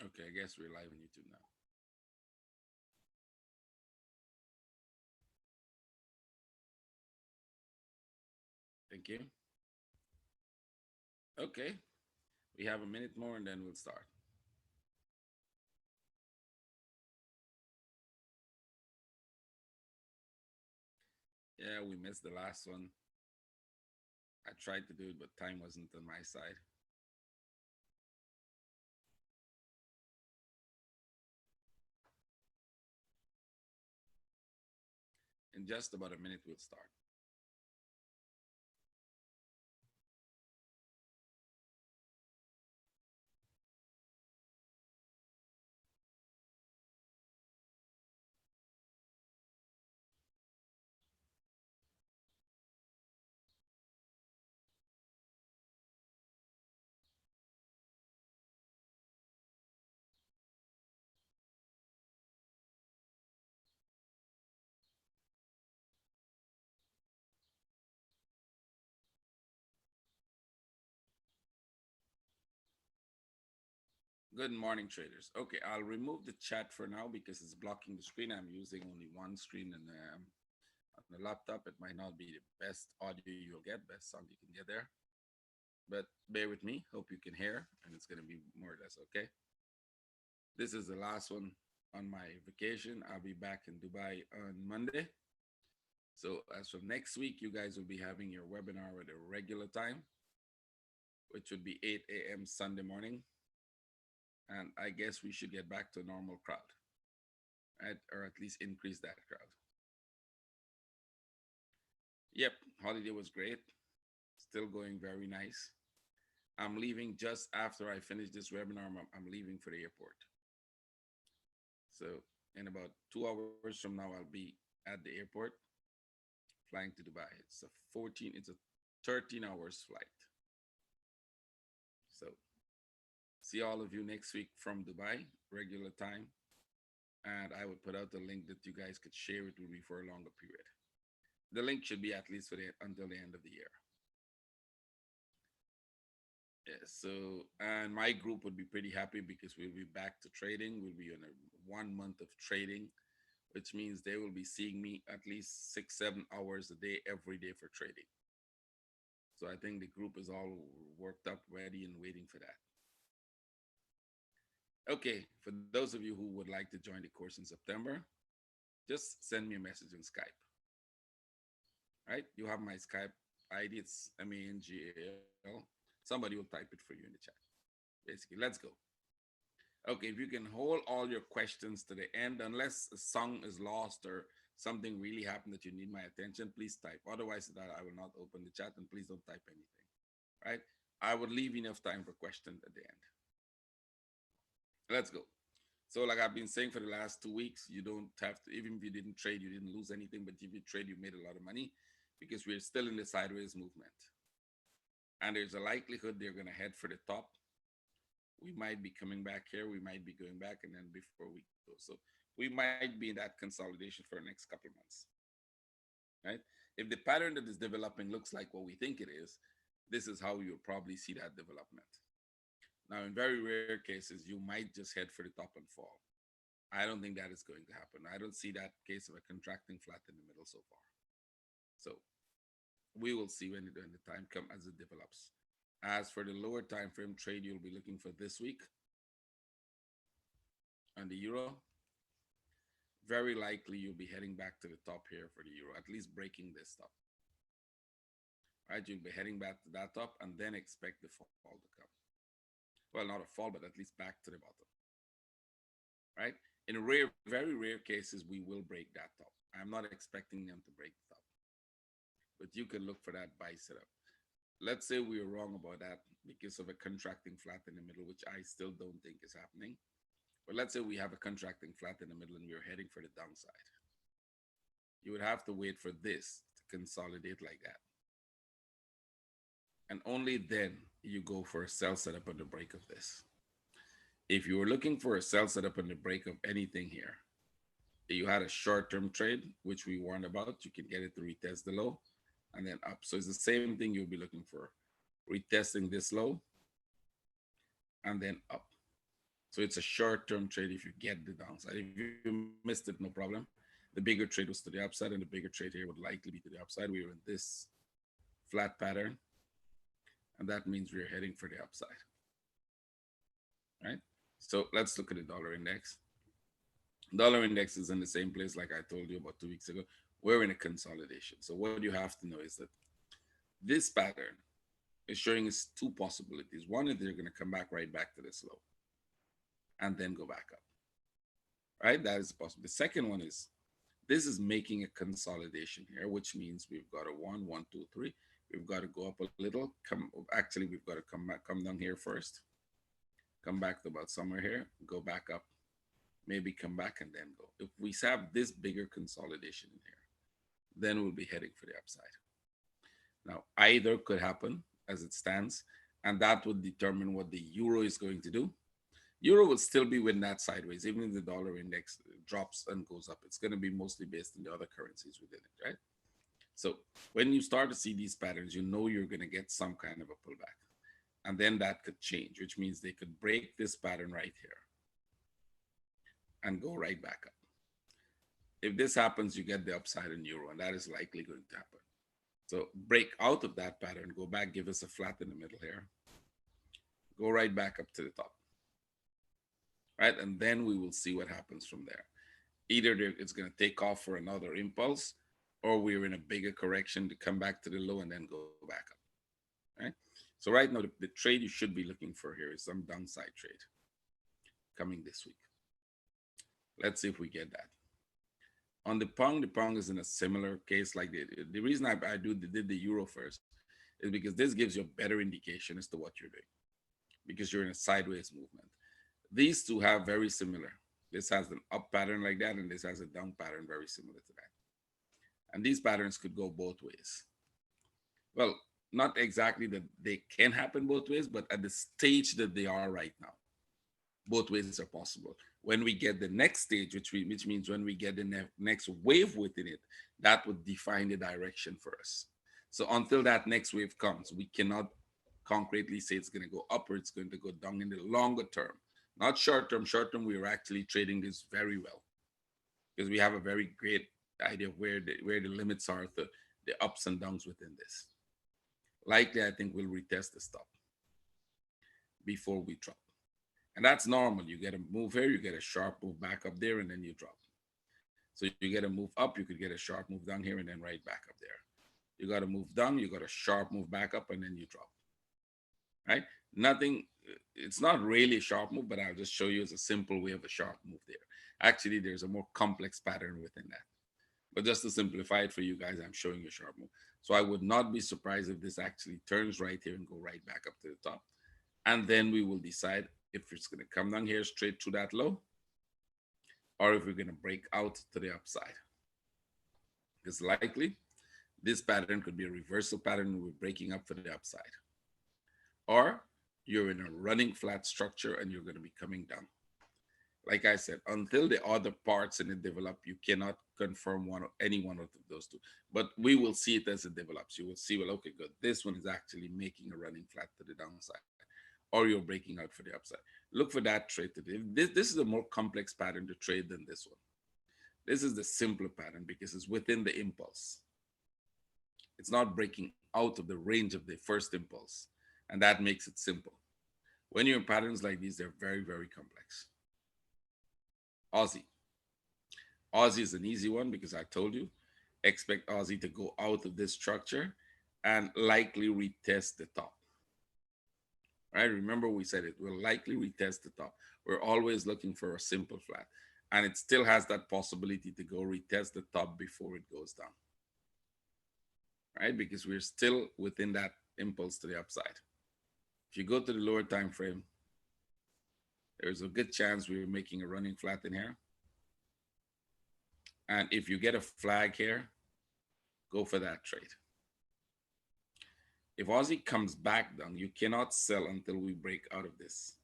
Okay, I guess we're live on YouTube now. Thank you. Okay, we have a minute more and then we'll start. Yeah, we missed the last one. I tried to do it, but time wasn't on my side. In just about a minute, we'll start. Good morning, traders. Okay, I'll remove the chat for now because it's blocking the screen. I'm using only one screen and on the laptop. It might not be the best audio you'll get, best sound you can get there. But bear with me. Hope you can hear, and it's going to be more or less okay. This is the last one on my vacation. I'll be back in Dubai on Monday. So as of next week, you guys will be having your webinar at a regular time, which would be 8 a.m. Sunday morning. And I guess we should get back to a normal crowd, right? Or at least increase that crowd. Yep, holiday was great. Still going very nice. I'm leaving just after I finish this webinar. I'm leaving for the airport. So in about 2 hours from now, I'll be at the airport flying to Dubai. It's a 13 hours flight. So see all of you next week from Dubai, regular time. And I will put out the link that you guys could share it with me for a longer period. The link should be at least for until the end of the year. Yeah, so, and my group would be pretty happy because we'll be back to trading. We'll be on a 1 month of trading, which means they will be seeing me at least 6-7 hours a day, every day for trading. So I think the group is all worked up, ready, and waiting for that. Okay, for those of you who would like to join the course in September, just send me a message on Skype. Right? You have my Skype ID. It's MANGAL. Somebody will type it for you in the chat. Basically, let's go. Okay, if you can hold all your questions to the end, unless a song is lost or something really happened that you need my attention, please type. Otherwise, that I will not open the chat, and please don't type anything. Right? I would leave enough time for questions at the end. Let's go. So like I've been saying for the last 2 weeks, you don't have to, even if you didn't trade, you didn't lose anything, but if you trade, you made a lot of money because we're still in the sideways movement. And there's a likelihood they're going to head for the top. We might be coming back here. We might be going back, and then before we go. So we might be in that consolidation for the next couple of months, right? If the pattern that is developing looks like what we think it is, this is how you'll probably see that development. Now, in very rare cases, you might just head for the top and fall. I don't think that is going to happen. I don't see that case of a contracting flat in the middle so far. So we will see when the time comes as it develops. As for the lower time frame trade, you'll be looking for this week on the euro. Very likely you'll be heading back to the top here for the euro, at least breaking this top. Right, you'll be heading back to that top and then expect the fall to come. Well, not a fall, but at least back to the bottom. Right? In rare, very rare cases, we will break that top. I'm not expecting them to break the top, but you can look for that buy setup. Let's say we were wrong about that because of a contracting flat in the middle, which I still don't think is happening. But let's say we have a contracting flat in the middle and we're heading for the downside. You would have to wait for this to consolidate like that. And only then you go for a sell setup on the break of this. If you were looking for a sell setup on the break of anything here, you had a short-term trade, which we warned about, you can get it to retest the low and then up. So it's the same thing you'll be looking for, retesting this low and then up. So it's a short-term trade if you get the downside. If you missed it, no problem. The bigger trade was to the upside, and the bigger trade here would likely be to the upside. We were in this flat pattern, and that means we're heading for the upside, right? So let's look at the dollar index. Dollar index is in the same place like I told you about 2 weeks ago. We're in a consolidation. So what you have to know is that this pattern is showing us two possibilities. One is they're going to come back right back to this low and then go back up, right? That is possible. The second one is this is making a consolidation here, which means we've got a one, one, two, three. We've got to go up a little. Actually, we've got to come down here first, come back to about somewhere here, go back up, maybe come back and then go. If we have this bigger consolidation in here, then we'll be heading for the upside. Now, either could happen as it stands, and that would determine what the euro is going to do. Euro will still be within that sideways, even if the dollar index drops and goes up. It's going to be mostly based on the other currencies within it, right? So when you start to see these patterns, you know you're going to get some kind of a pullback. And then that could change, which means they could break this pattern right here and go right back up. If this happens, you get the upside in euro, and that is likely going to happen. So break out of that pattern, go back, give us a flat in the middle here, go right back up to the top, right? And then we will see what happens from there. Either it's going to take off for another impulse, or we're in a bigger correction to come back to the low and then go back up, right? So right now, the trade you should be looking for here is some downside trade coming this week. Let's see if we get that. On the pound is in a similar case. Like the reason I did the euro first is because this gives you a better indication as to what you're doing, because you're in a sideways movement. These two have very similar. This has an up pattern like that, and this has a down pattern very similar to that. And these patterns could go both ways. Well, not exactly that they can happen both ways, but at the stage that they are right now, both ways are possible. When we get the next stage, which means when we get the next wave within it, that would define the direction for us. So until that next wave comes, we cannot concretely say it's going to go up or it's going to go down in the longer term. Not short term. Short term, we are actually trading this very well because we have a very great idea of where the limits are, the ups and downs within this. Likely, I think we'll retest the stop before we drop. And that's normal. You get a move here, you get a sharp move back up there, and then you drop. So you get a move up, you could get a sharp move down here, and then right back up there. You got to move down, you got a sharp move back up, and then you drop. Right? Nothing, it's not really a sharp move, but I'll just show you as a simple way of a sharp move there. Actually, there's a more complex pattern within that. But just to simplify it for you guys, I'm showing you a sharp move. So I would not be surprised if this actually turns right here and go right back up to the top. And then we will decide if it's going to come down here straight to that low, or if we're going to break out to the upside. It's likely this pattern could be a reversal pattern and we're breaking up for the upside. Or you're in a running flat structure and you're going to be coming down. Like I said, until the other parts in it develop, you cannot confirm any one of those two. But we will see it as it develops. You will see, well, okay, good. This one is actually making a running flat to the downside, or you're breaking out for the upside. Look for that trade today. This is a more complex pattern to trade than this one. This is the simpler pattern because it's within the impulse. It's not breaking out of the range of the first impulse, and that makes it simple. When you're in patterns like these, they're very, very complex. Aussie. Aussie is an easy one because I told you, expect Aussie to go out of this structure and likely retest the top. Right? Remember we said it will likely retest the top. We're always looking for a simple flat, and it still has that possibility to go retest the top before it goes down. Right? Because we're still within that impulse to the upside. If you go to the lower time frame, there's a good chance we're making a running flat in here. And if you get a flag here, go for that trade. If Aussie comes back down, you cannot sell until we break out of this.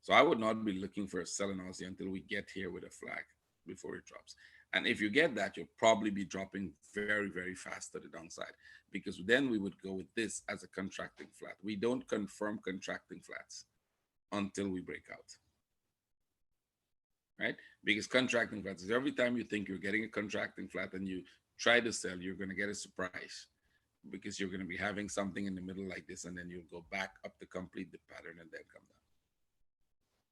So I would not be looking for a sell in Aussie until we get here with a flag before it drops. And if you get that, you'll probably be dropping very, very fast to the downside, because then we would go with this as a contracting flat. We don't confirm contracting flats until we break out. right? Because contracting flats is every time you think you're getting a contracting flat and you try to sell, you're going to get a surprise because you're going to be having something in the middle like this, and then you'll go back up to complete the pattern and then come down.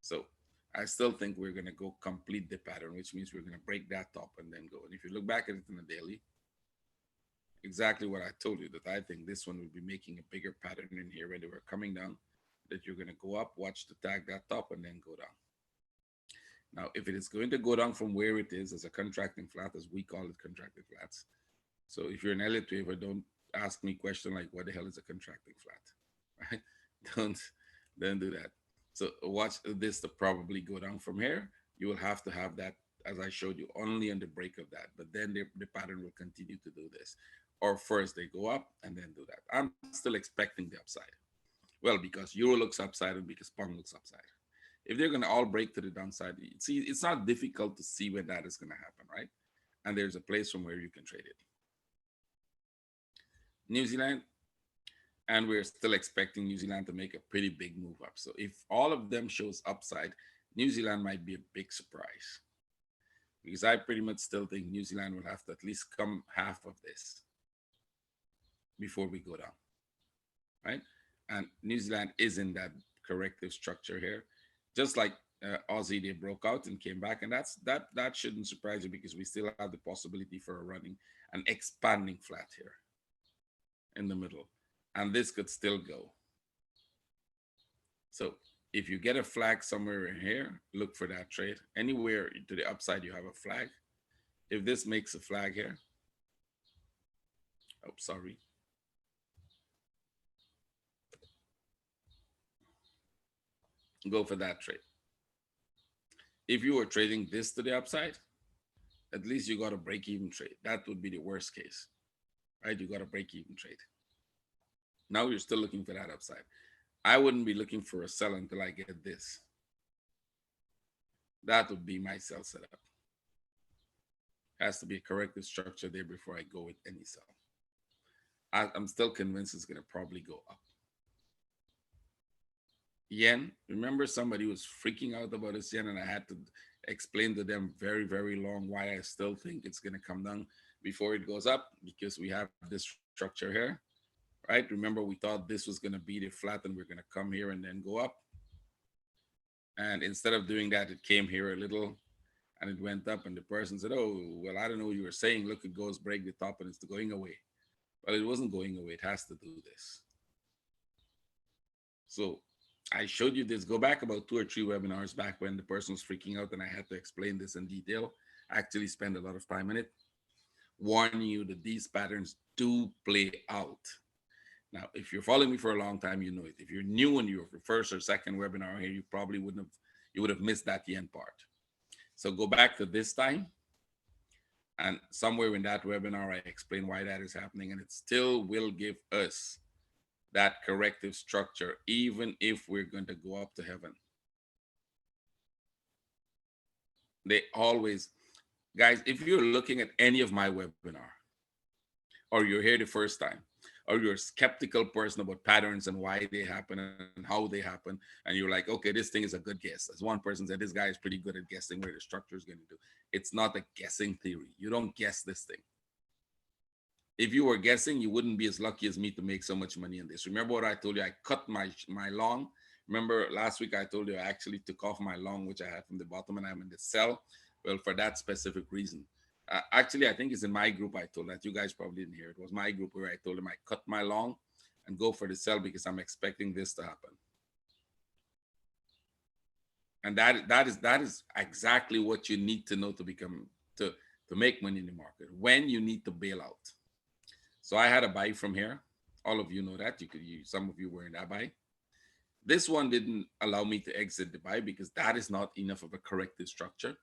So I still think we're going to go complete the pattern, which means we're going to break that top and then go. And if you look back at it in the daily, exactly what I told you, that I think this one will be making a bigger pattern in here when they were coming down, that you're going to go up, watch the tag that top, and then go down. Now, if it is going to go down from where it is as a contracting flat, as we call it contracting flats. So if you're an elite trader, don't ask me question like, what the hell is a contracting flat? Right? Don't don't do that. So watch this to probably go down from here. You will have to have that, as I showed you, only on the break of that. But then the pattern will continue to do this. Or first they go up and then do that. I'm still expecting the upside. Well, because Euro looks upside and because Pound looks upside. If they're going to all break to the downside, see, it's not difficult to see when that is going to happen, right? And there's a place from where you can trade it. New Zealand, and we're still expecting New Zealand to make a pretty big move up. So if all of them shows upside, New Zealand might be a big surprise because I pretty much still think New Zealand will have to at least come half of this before we go down, right? And New Zealand is in that corrective structure here, just like Aussie, they broke out and came back, and that shouldn't surprise you because we still have the possibility for a running and expanding flat here in the middle, and this could still go. So if you get a flag somewhere in here, look for that trade. Anywhere to the upside, you have a flag. If this makes a flag here, oh, sorry. Go for that trade. If you were trading this to the upside, at least you got a break even trade. That would be the worst case, right? You got a break even trade. Now you're still looking for that upside. I wouldn't be looking for a sell until I get this. That would be my sell setup. Has to be a corrective structure there before I go with any sell. I'm still convinced it's going to probably go up. Yen, remember somebody was freaking out about this yen, and I had to explain to them very, very long why I still think it's going to come down before it goes up, because we have this structure here, right? Remember, we thought this was going to be the flat and we're going to come here and then go up. And instead of doing that, it came here a little and it went up, and the person said, oh, well, I don't know what you were saying. Look, it goes break the top and it's going away. Well, it wasn't going away. It has to do this. So I showed you this. Go back about 2 or 3 webinars back when the person was freaking out and I had to explain this in detail. I actually spent a lot of time in it, warning you that these patterns do play out. Now, if you're following me for a long time, you know it. If you're new and you're for first or second webinar here, you probably you would have missed that yen part. So go back to this time, and somewhere in that webinar, I explain why that is happening, and it still will give us that corrective structure, even if we're going to go up to heaven. They always, guys, if you're looking at any of my webinar, or you're here the first time, or you're a skeptical person about patterns and why they happen and how they happen, and you're like, okay, this thing is a good guess. As one person said, this guy is pretty good at guessing where the structure is going to do. It's not a guessing theory. You don't guess this thing. If you were guessing, you wouldn't be as lucky as me to make so much money in this. Remember what I told you? I cut my long. Remember last week I told you I actually took off my long, which I had from the bottom, and I'm in the sell. Well, for that specific reason. Actually, I think it's in my group I told that. You guys probably didn't hear it. It was my group where I told him I cut my long and go for the sell because I'm expecting this to happen. And that is exactly what you need to know to make money in the market, when you need to bail out. So I had a buy from here. All of you know that. Some of you were in that buy. This one didn't allow me to exit the buy because that is not enough of a corrective structure.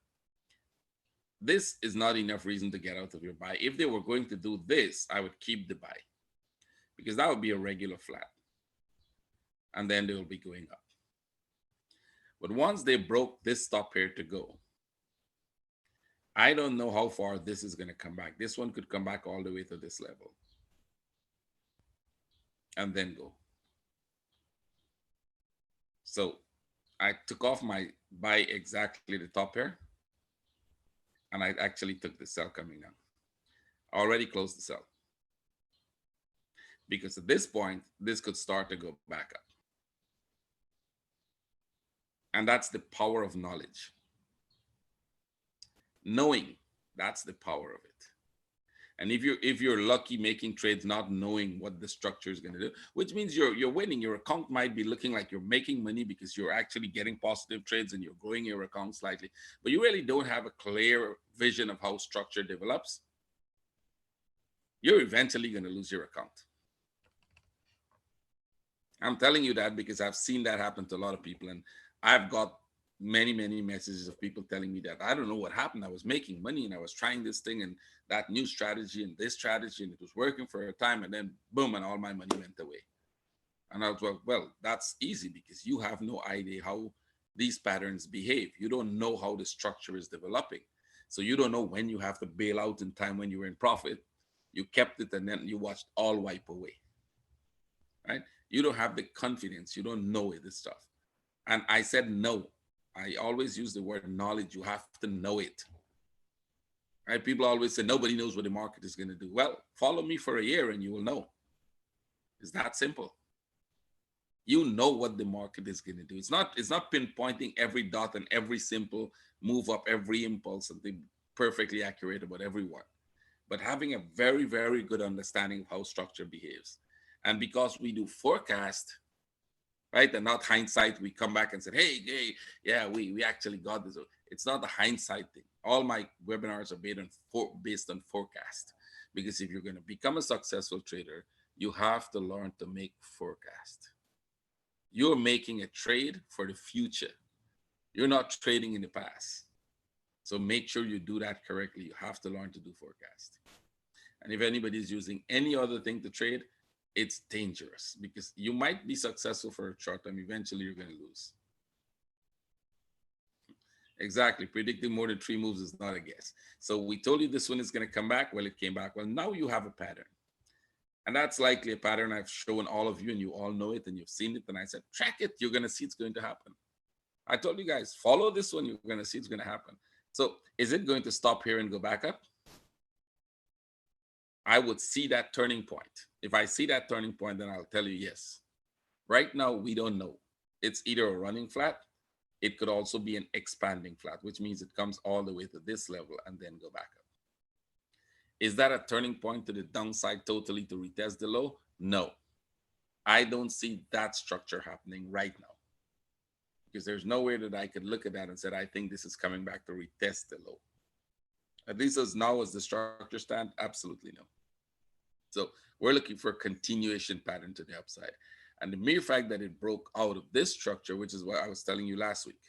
This is not enough reason to get out of your buy. If they were going to do this, I would keep the buy because that would be a regular flat. And then they will be going up. But once they broke this stop here to go, I don't know how far this is going to come back. This one could come back all the way to this level and then go. So I took off my buy exactly the top here. And I actually took the sell coming down. I already closed the sell. Because at this point, this could start to go back up. And that's the power of knowledge. Knowing, that's the power of it. And if you're lucky making trades not knowing what the structure is going to do, which means you're winning, your account might be looking like you're making money because you're actually getting positive trades and you're growing your account slightly, but you really don't have a clear vision of how structure develops, you're eventually going to lose your account. I'm telling you that because I've seen that happen to a lot of people, and I've got many messages of people telling me that I don't know what happened. I was making money and I was trying this thing and that new strategy and this strategy, and it was working for a time, and then boom, and all my money went away. And I was like, well, that's easy because you have no idea how these patterns behave. You don't know how the structure is developing. So you don't know when you have to bail out in time when you were in profit. You kept it and then you watched all wipe away. Right? You don't have the confidence. You don't know it, this stuff. And I said no. I always use the word knowledge. You have to know it. Right? People always say nobody knows what the market is going to do. Well, follow me for a year and you will know. It's that simple. You know what the market is going to do. It's not pinpointing every dot and every simple move up, every impulse, and be perfectly accurate about everyone. But having a very good understanding of how structure behaves. And because we do forecast, right, and not hindsight, we come back and say, hey, yeah, we actually got this. It's not a hindsight thing. All my webinars are based on forecast. Because if you're going to become a successful trader, you have to learn to make forecast. You're making a trade for the future. You're not trading in the past. So make sure you do that correctly. You have to learn to do forecast. And if anybody's using any other thing to trade, it's dangerous because you might be successful for a short time. Eventually, you're going to lose. Exactly. Predicting more than 3 moves is not a guess. So we told you this one is going to come back. Well, it came back. Well, now you have a pattern. And that's likely a pattern I've shown all of you, and you all know it, and you've seen it. And I said, track it. You're going to see it's going to happen. I told you guys, follow this one. You're going to see it's going to happen. So is it going to stop here and go back up? I would see that turning point. If I see that turning point, then I'll tell you yes. Right now, we don't know. It's either a running flat. It could also be an expanding flat, which means it comes all the way to this level and then go back up. Is that a turning point to the downside totally to retest the low? No. I don't see that structure happening right now because there's no way that I could look at that and say, I think this is coming back to retest the low. At least as now as the structure stand, absolutely no. So we're looking for a continuation pattern to the upside. And the mere fact that it broke out of this structure, which is what I was telling you last week,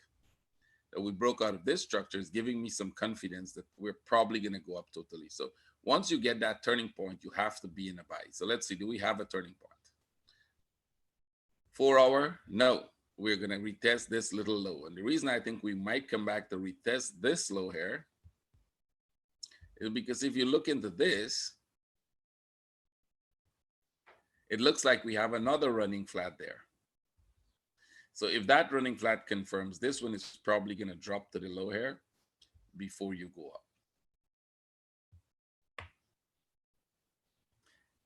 that we broke out of this structure is giving me some confidence that we're probably going to go up totally. So once you get that turning point, you have to be in a buy. So let's see, do we have a turning point? 4 hour? No, we're going to retest this little low. And the reason I think we might come back to retest this low here is because if you look into this, it looks like we have another running flat there. So if that running flat confirms, this one is probably going to drop to the low here before you go up.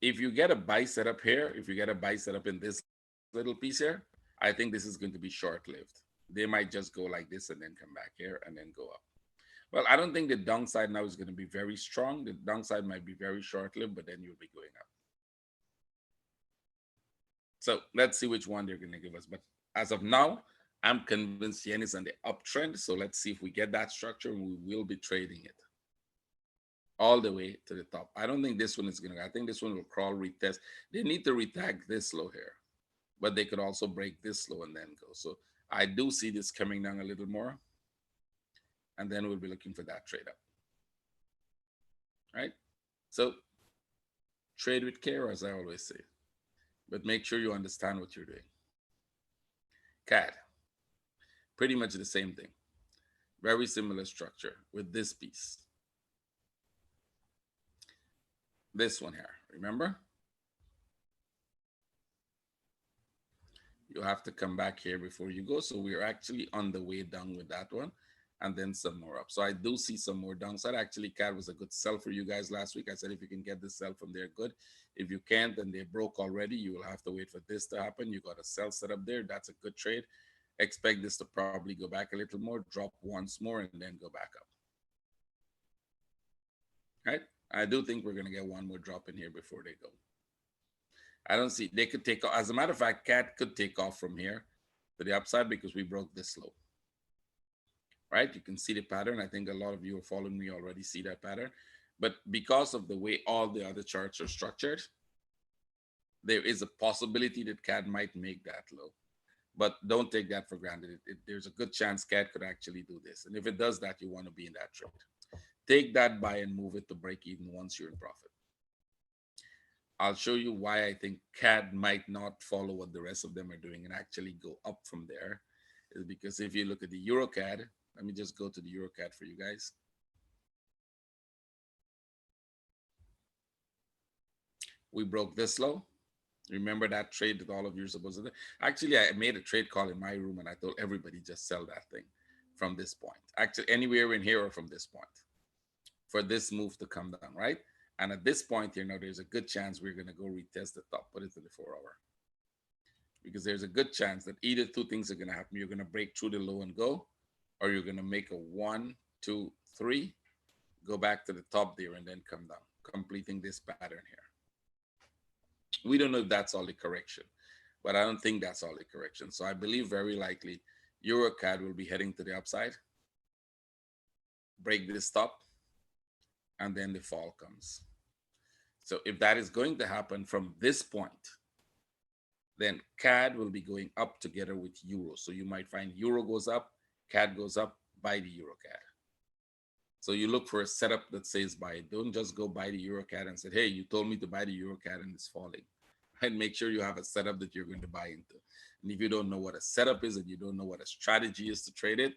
If you get a buy setup here, if you get a buy setup in this little piece here, I think this is going to be short-lived. They might just go like this and then come back here and then go up. Well, I don't think the downside now is going to be very strong. The downside might be very short-lived, but then you'll be going up. So let's see which one they're going to give us. But as of now, I'm convinced yen is on the uptrend. So let's see if we get that structure, and we will be trading it all the way to the top. I don't think this one is going to, I think this one will crawl, retest. They need to retag this low here, but they could also break this low and then go. So I do see this coming down a little more. And then we'll be looking for that trade up. Right? So trade with care, as I always say. But make sure you understand what you're doing. CAD, pretty much the same thing. Very similar structure with this piece. This one here, remember? You have to come back here before you go. So we're actually on the way down with that one. and then some more up. So I do see some more downside. Actually, CAD was a good sell for you guys last week. I said if you can get this sell from there, good. If you can't, then they broke already. You will have to wait for this to happen. You got a sell set up there. That's a good trade. Expect this to probably go back a little more, drop once more, and then go back up. Right? I do think we're going to get one more drop in here before they go. I don't see, they could take off. As a matter of fact, CAD could take off from here to the upside because we broke this low. Right? You can see the pattern. I think a lot of you are following me already see that pattern. But because of the way all the other charts are structured, there is a possibility that CAD might make that low. But don't take that for granted. There's a good chance CAD could actually do this. And if it does that, you want to be in that trade. Take that buy and move it to break even once you're in profit. I'll show you why I think CAD might not follow what the rest of them are doing and actually go up from there. Is because if you look at the Euro CAD, let me just go to the Euro CAD for you guys. We broke this low. Remember that trade that all of you are supposed to do? Actually, I made a trade call in my room and I told everybody just sell that thing from this point. Actually, anywhere in here or from this point for this move to come down, right? And at this point, there's a good chance we're going to go retest the top, put it to the 4-hour. Because there's a good chance that either two things are going to happen. You're going to break through the low and go, or you're going to make a 1, 2, 3, go back to the top there and then come down, completing this pattern here. We don't know if that's all the correction, but I don't think that's all the correction. So I believe very likely EuroCAD will be heading to the upside, break this top, and then the fall comes. So if that is going to happen from this point, then CAD will be going up together with Euro. So you might find Euro goes up, CAD goes up, buy the EuroCAD. So you look for a setup that says buy it. Don't just go buy the EuroCAD and say, hey, you told me to buy the EuroCAD and it's falling. And make sure you have a setup that you're going to buy into. And if you don't know what a setup is and you don't know what a strategy is to trade it,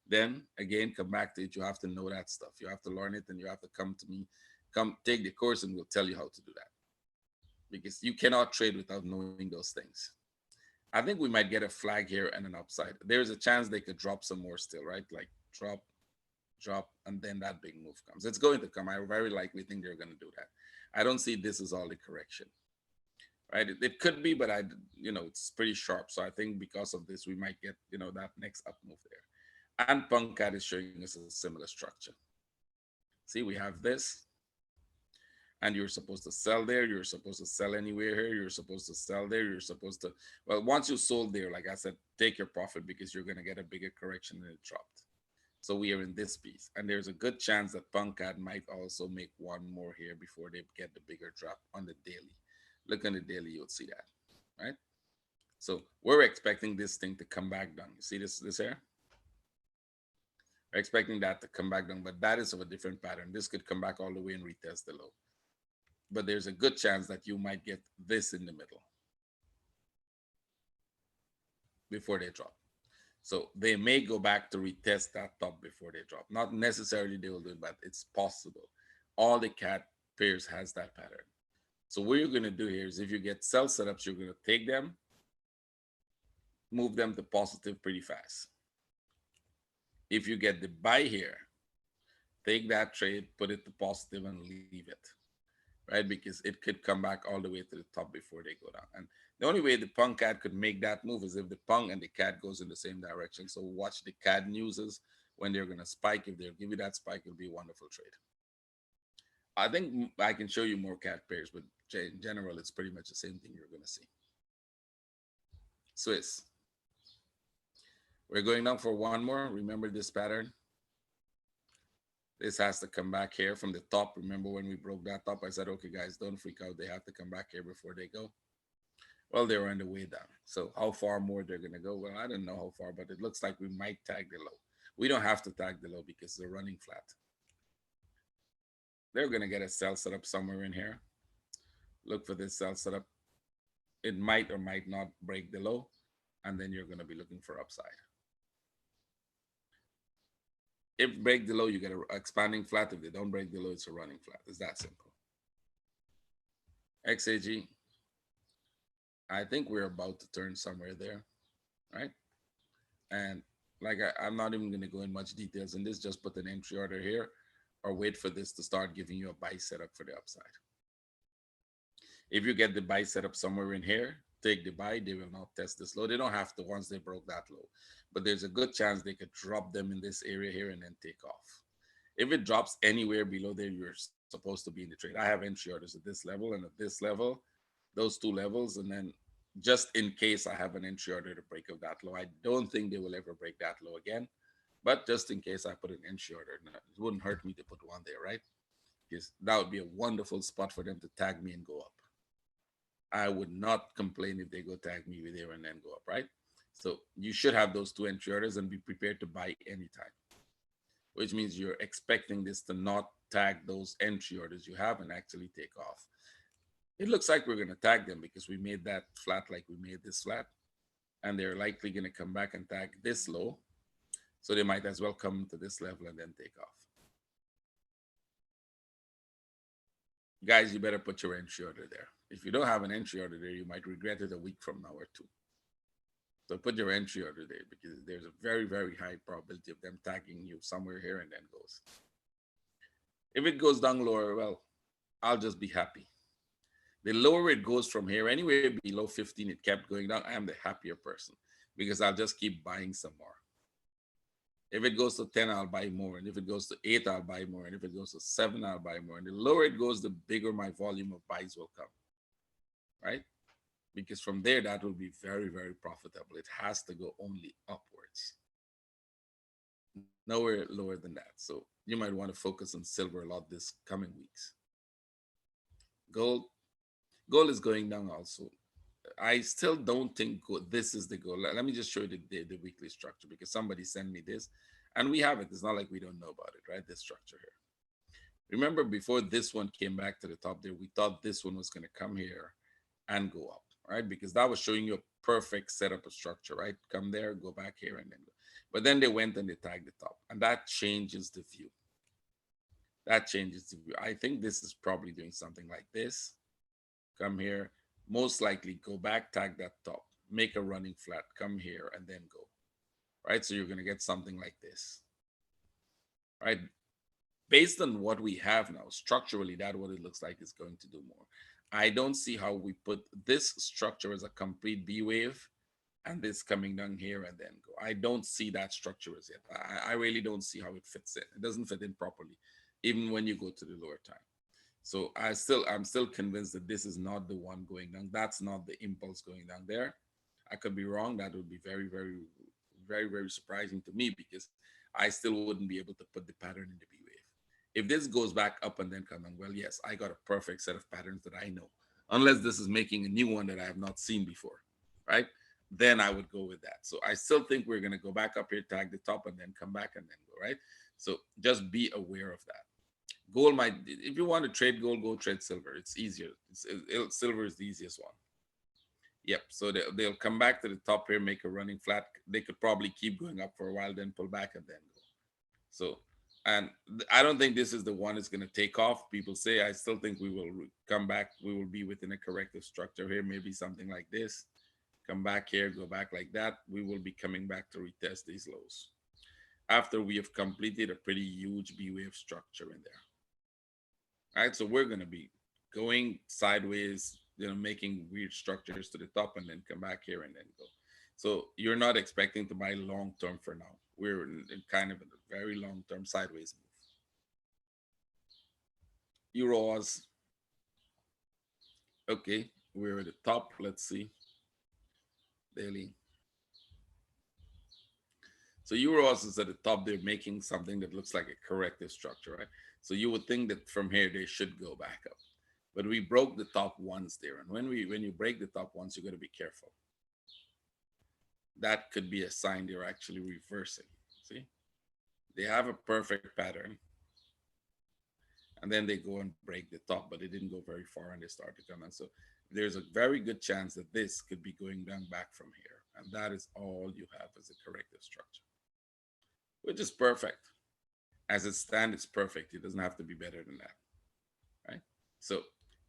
then again, come back to it. You have to know that stuff. You have to learn it and you have to come to me, come take the course and we'll tell you how to do that. Because you cannot trade without knowing those things. I think we might get a flag here and an upside. There's a chance they could drop some more still, right? Like drop, and then that big move comes. It's going to come. I very likely think they're going to do that. I don't see this as all the correction, right? It could be, but it's pretty sharp. So I think because of this, we might get, that next up move there. And PunkCAD is showing us a similar structure. See, we have this. And you're supposed to sell there. You're supposed to sell anywhere here. You're supposed to sell there. You're supposed to, well, once you sold there, like I said, take your profit because you're going to get a bigger correction than it dropped. So we are in this piece. And there's a good chance that PunkCAD might also make one more here before they get the bigger drop on the daily. Look on the daily, you'll see that, right? So we're expecting this thing to come back down. You see this here? We're expecting that to come back down, but that is of a different pattern. This could come back all the way and retest the low. But there's a good chance that you might get this in the middle before they drop. So they may go back to retest that top before they drop. Not necessarily they will do it, but it's possible. All the CAD pairs has that pattern. So what you're going to do here is if you get sell setups, you're going to take them, move them to positive pretty fast. If you get the buy here, take that trade, put it to positive and leave it. Right? Because it could come back all the way to the top before they go down. And the only way the PunkCAD could make that move is if the Punk and the CAD goes in the same direction. So watch the CAD newses when they're going to spike. If they'll give you that spike, it'll be a wonderful trade. I think I can show you more CAD pairs, but in general, it's pretty much the same thing you're going to see. Swiss. We're going down for one more. Remember this pattern? This has to come back here from the top. Remember when we broke that top, I said, okay, guys, don't freak out. They have to come back here before they go. Well, they were on the way down. So how far more they're going to go? Well, I don't know how far, but it looks like we might tag the low. We don't have to tag the low because they're running flat. They're going to get a sell setup somewhere in here. Look for this sell setup. It might or might not break the low. And then you're going to be looking for upside. If break the low, you get an expanding flat. If they don't break the low, it's a running flat. It's that simple. XAG, I think we're about to turn somewhere there, right? And Like I'm not even going to go in much details in this. Just put an entry order here, or wait for this to start giving you a buy setup for the upside. If you get the buy setup somewhere in here, take the buy. They will not test this low. They don't have to once they broke that low, but there's a good chance they could drop them in this area here and then take off. If it drops anywhere below there, you're supposed to be in the trade. I have entry orders at this level and at this level, those two levels, and then just in case I have an entry order to break of that low. I don't think they will ever break that low again, but just in case I put an entry order, it wouldn't hurt me to put one there, right? Because that would be a wonderful spot for them to tag me and go up. I would not complain if they go tag me with there and then go up, right? So you should have those two entry orders and be prepared to buy anytime, which means you're expecting this to not tag those entry orders you have and actually take off. It looks like we're going to tag them because we made that flat like we made this flat, and they're likely going to come back and tag this low. So they might as well come to this level and then take off. Guys, you better put your entry order there. If you don't have an entry order there, you might regret it a week from now or two. So put your entry order there because there's a very, very high probability of them tagging you somewhere here and then goes. If it goes down lower, well, I'll just be happy. The lower it goes from here, anywhere below 15, it kept going down. I am the happier person because I'll just keep buying some more. If it goes to 10, I'll buy more. And if it goes to 8, I'll buy more. And if it goes to 7, I'll buy more. And the lower it goes, the bigger my volume of buys will come, right? Because from there, that will be very, very profitable. It has to go only upwards, nowhere lower than that. So you might want to focus on silver a lot this coming weeks. Gold, gold is going down also. I still don't think this is the goal. Let me just show you the weekly structure because somebody sent me this and we have it. It's not like we don't know about it, right? This structure here. Remember before this one came back to the top there, we thought this one was going to come here and go up, right? Because that was showing you a perfect setup of structure, right? Come there, go back here and then go. But then they went and they tagged the top and that changes the view. That changes the view. I think this is probably doing something like this. Come here, most likely go back, tag that top, make a running flat, come here and then go, right? So you're going to get something like this, right? Based on what we have now, structurally, that's what it looks like is going to do more. I don't see how we put this structure as a complete B wave and this coming down here and then go. I don't see that structure as yet. I really don't see how it fits in. It doesn't fit in properly, even when you go to the lower time. So I'm still convinced that this is not the one going down. That's not the impulse going down there. I could be wrong. That would be very, very, very, very surprising to me because I still wouldn't be able to put the pattern in the B wave. If this goes back up and then come down, well, yes, I got a perfect set of patterns that I know. Unless this is making a new one that I have not seen before, right? Then I would go with that. So I still think we're going to go back up here, tag the top, and then come back and then go, right? So just be aware of that. Gold might, if you want to trade gold, go trade silver. It's easier. Silver is the easiest one. Yep. So they'll come back to the top here, make a running flat. They could probably keep going up for a while, then pull back and then go. So, and I don't think this is the one that's going to take off. People say, I still think we will come back. We will be within a corrective structure here, maybe something like this. Come back here, go back like that. We will be coming back to retest these lows after we have completed a pretty huge B wave structure in there. All right, so we're going to be going sideways, making weird structures to the top and then come back here and then go. So you're not expecting to buy long term for now. We're in kind of a very long term sideways move. Euros. Okay, we're at the top. Let's see. Daily. So Euros is at the top. They're making something that looks like a corrective structure, right? So you would think that from here they should go back up. But we broke the top once there. And when you break the top once, you got to be careful. That could be a sign they're actually reversing. See? They have a perfect pattern. And then they go and break the top, but they didn't go very far and they start to come down. So there's a very good chance that this could be going down back from here. And that is all you have as a corrective structure, which is perfect. As it stands, it's perfect. It doesn't have to be better than that, right? So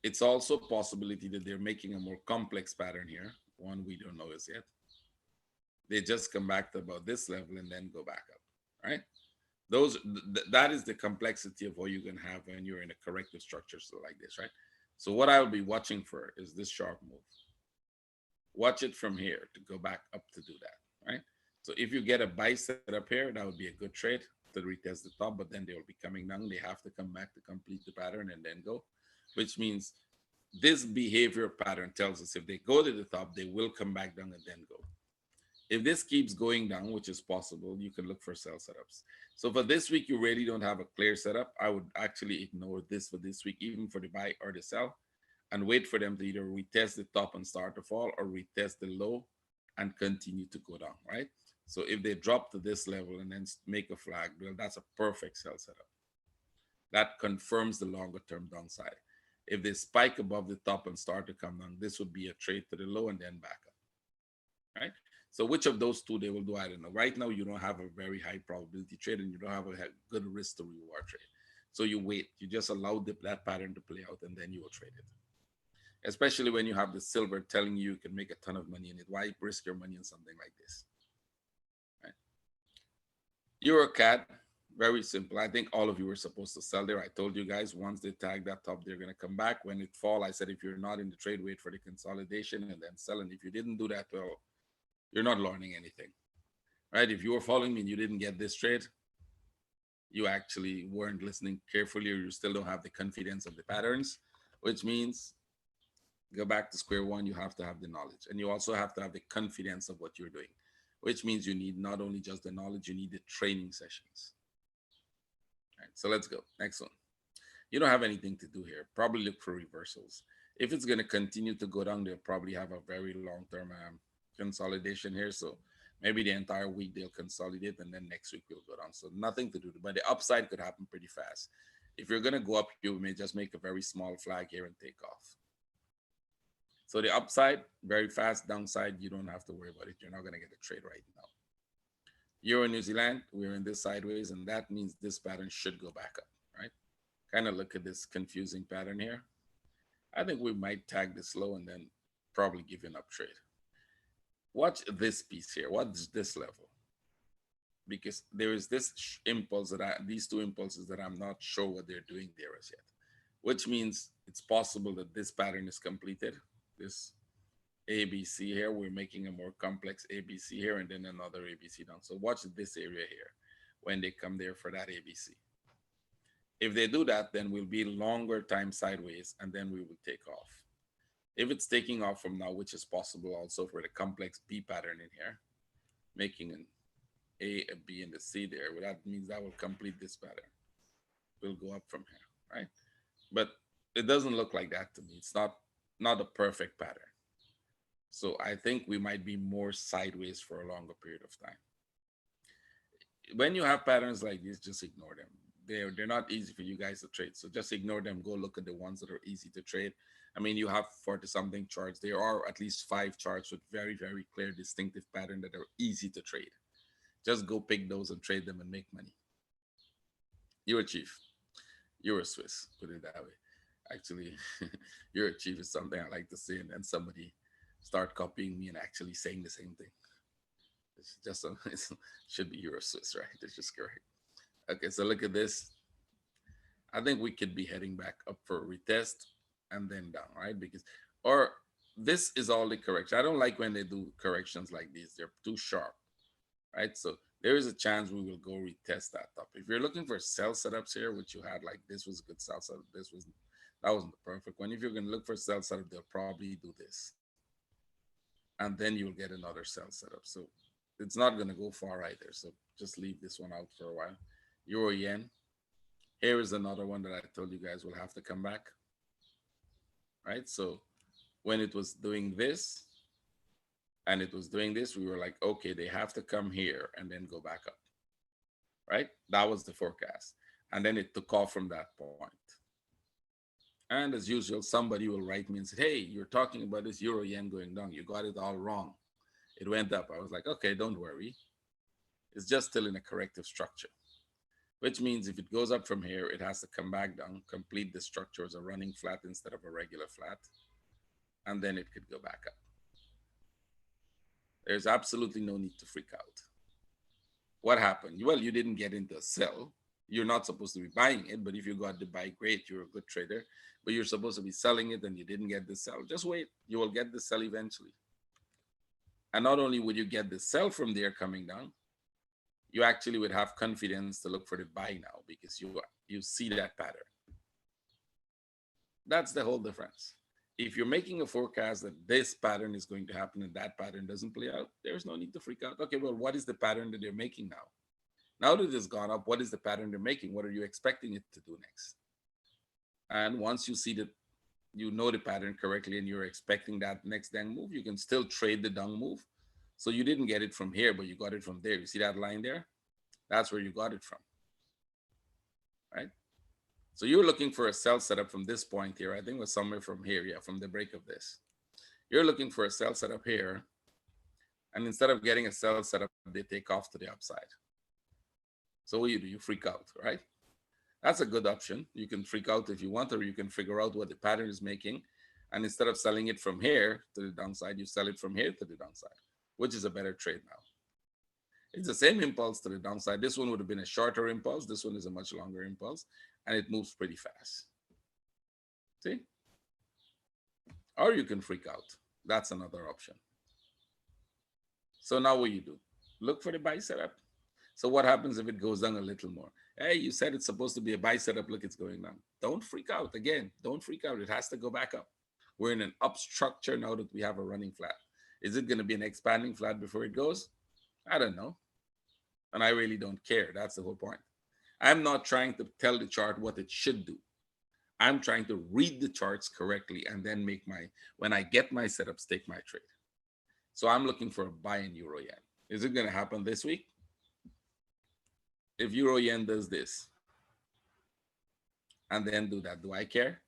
it's also a possibility that they're making a more complex pattern here. One we don't know as yet. They just come back to about this level and then go back up, right? That is the complexity of what you can have when you're in a corrective structure, so like this, right? So what I'll be watching for is this sharp move. Watch it from here to go back up to do that, right? So if you get a buy set up here, that would be a good trade to retest the top, but then they will be coming down. They have to come back to complete the pattern and then go, which means this behavior pattern tells us if they go to the top, they will come back down and then go. If this keeps going down, which is possible, you can look for sell setups. So for this week, you really don't have a clear setup. I would actually ignore this for this week, even for the buy or the sell, and wait for them to either retest the top and start to fall or retest the low and continue to go down, right? So if they drop to this level and then make a flag, well, that's a perfect sell setup. That confirms the longer term downside. If they spike above the top and start to come down, this would be a trade to the low and then back up, right? So which of those two they will do, I don't know. Right now, you don't have a very high probability trade and you don't have a good risk to reward trade. So you wait. You just allow that pattern to play out and then you will trade it. Especially when you have the silver telling you can make a ton of money in it. Why risk your money on something like this? Right? Euro CAD, very simple. I think all of you were supposed to sell there. I told you guys once they tag that top, they're going to come back. When it fall, I said if you're not in the trade, wait for the consolidation and then sell. And if you didn't do that, well, you're not learning anything, right? If you were following me and you didn't get this trade, you actually weren't listening carefully, or you still don't have the confidence of the patterns, which means go back to square one. You have to have the knowledge, and you also have to have the confidence of what you're doing, which means you need not only just the knowledge, you need the training sessions. All right, so let's go. Next one. You don't have anything to do here. Probably look for reversals. If it's going to continue to go down, they'll probably have a very long-term consolidation here. So maybe the entire week they'll consolidate and then next week will go down. So nothing to do. But the upside could happen pretty fast. If you're going to go up, you may just make a very small flag here and take off. So the upside, very fast. Downside, you don't have to worry about it. You're not going to get a trade right now. Euro New Zealand, we're in this sideways, and that means this pattern should go back up, right? Kind of look at this confusing pattern here. I think we might tag this low and then probably give you an up trade. Watch this piece here. What's this level? Because there is this impulse that these two impulses that I'm not sure what they're doing there as yet, which means it's possible that this pattern is completed. This ABC here, we're making a more complex ABC here and then another ABC down. So watch this area here when they come there for that ABC. If they do that, then we'll be longer time sideways and then we will take off. If it's taking off from now, which is possible also for the complex B pattern in here, making an A, a B, and a C there, well, that means that will complete this pattern. We'll go up from here, right? But it doesn't look like that to me. It's not a perfect pattern. So I think we might be more sideways for a longer period of time. When you have patterns like this, just ignore them. They're not easy for you guys to trade. So just ignore them. Go look at the ones that are easy to trade. I mean, you have 40-something charts. There are at least 5 charts with very, very clear, distinctive pattern that are easy to trade. Just go pick those and trade them and make money. You're a chief. You're a Swiss, put it that way. Actually, you're a chief is something I like to say, and then somebody start copying me and actually saying the same thing. It's just it should be Euro Swiss, right? It's just correct. Okay, so look at this. I think we could be heading back up for a retest and then down, right? Because, or this is all the correction. I don't like when they do corrections like these. They're too sharp, right? So there is a chance we will go retest that top. If you're looking for sell setups here, which you had, like this was a good sell setup. That wasn't the perfect one. If you're going to look for sell setup, they'll probably do this. And then you'll get another sell setup. So it's not going to go far either. So just leave this one out for a while. Euro yen. Here is another one that I told you guys will have to come back. Right? So when it was doing this and it was doing this, we were like, okay, they have to come here and then go back up. Right? That was the forecast. And then it took off from that point. And as usual, somebody will write me and say, hey, you're talking about this euro yen going down. You got it all wrong. It went up. I was like, okay, don't worry. It's just still in a corrective structure, which means if it goes up from here, it has to come back down, complete the structure as a running flat instead of a regular flat, and then it could go back up. There's absolutely no need to freak out. What happened? Well, you didn't get into a sell. You're not supposed to be buying it, but if you got the buy, great, you're a good trader. But you're supposed to be selling it and you didn't get the sell. Just wait. You will get the sell eventually. And not only would you get the sell from there coming down, you actually would have confidence to look for the buy now because you see that pattern. That's the whole difference. If you're making a forecast that this pattern is going to happen and that pattern doesn't play out, there's no need to freak out. Okay, well, what is the pattern that they're making now? Now that it's gone up, what is the pattern they're making? What are you expecting it to do next? And once you see that you know the pattern correctly and you're expecting that next down move, you can still trade the down move. So you didn't get it from here, but you got it from there. You see that line there? That's where you got it from, right? So you're looking for a sell setup from this point here. I think it was somewhere from here, yeah, from the break of this. You're looking for a sell setup here. And instead of getting a sell setup, they take off to the upside. So what do? You freak out, right? That's a good option. You can freak out if you want, or you can figure out what the pattern is making. And instead of selling it from here to the downside, you sell it from here to the downside, which is a better trade now. It's the same impulse to the downside. This one would have been a shorter impulse. This one is a much longer impulse, and it moves pretty fast. See? Or you can freak out. That's another option. So now what you do? Look for the buy setup. So what happens if it goes down a little more? Hey, you said it's supposed to be a buy setup. Look, it's going down. Don't freak out. Again, don't freak out. It has to go back up. We're in an up structure now that we have a running flat. Is it going to be an expanding flat before it goes? I don't know. And I really don't care. That's the whole point. I'm not trying to tell the chart what it should do. I'm trying to read the charts correctly and then make when I get my setups, take my trade. So I'm looking for a buy in euro yen. Is it going to happen this week? If euro yen does this and then do that, do I care?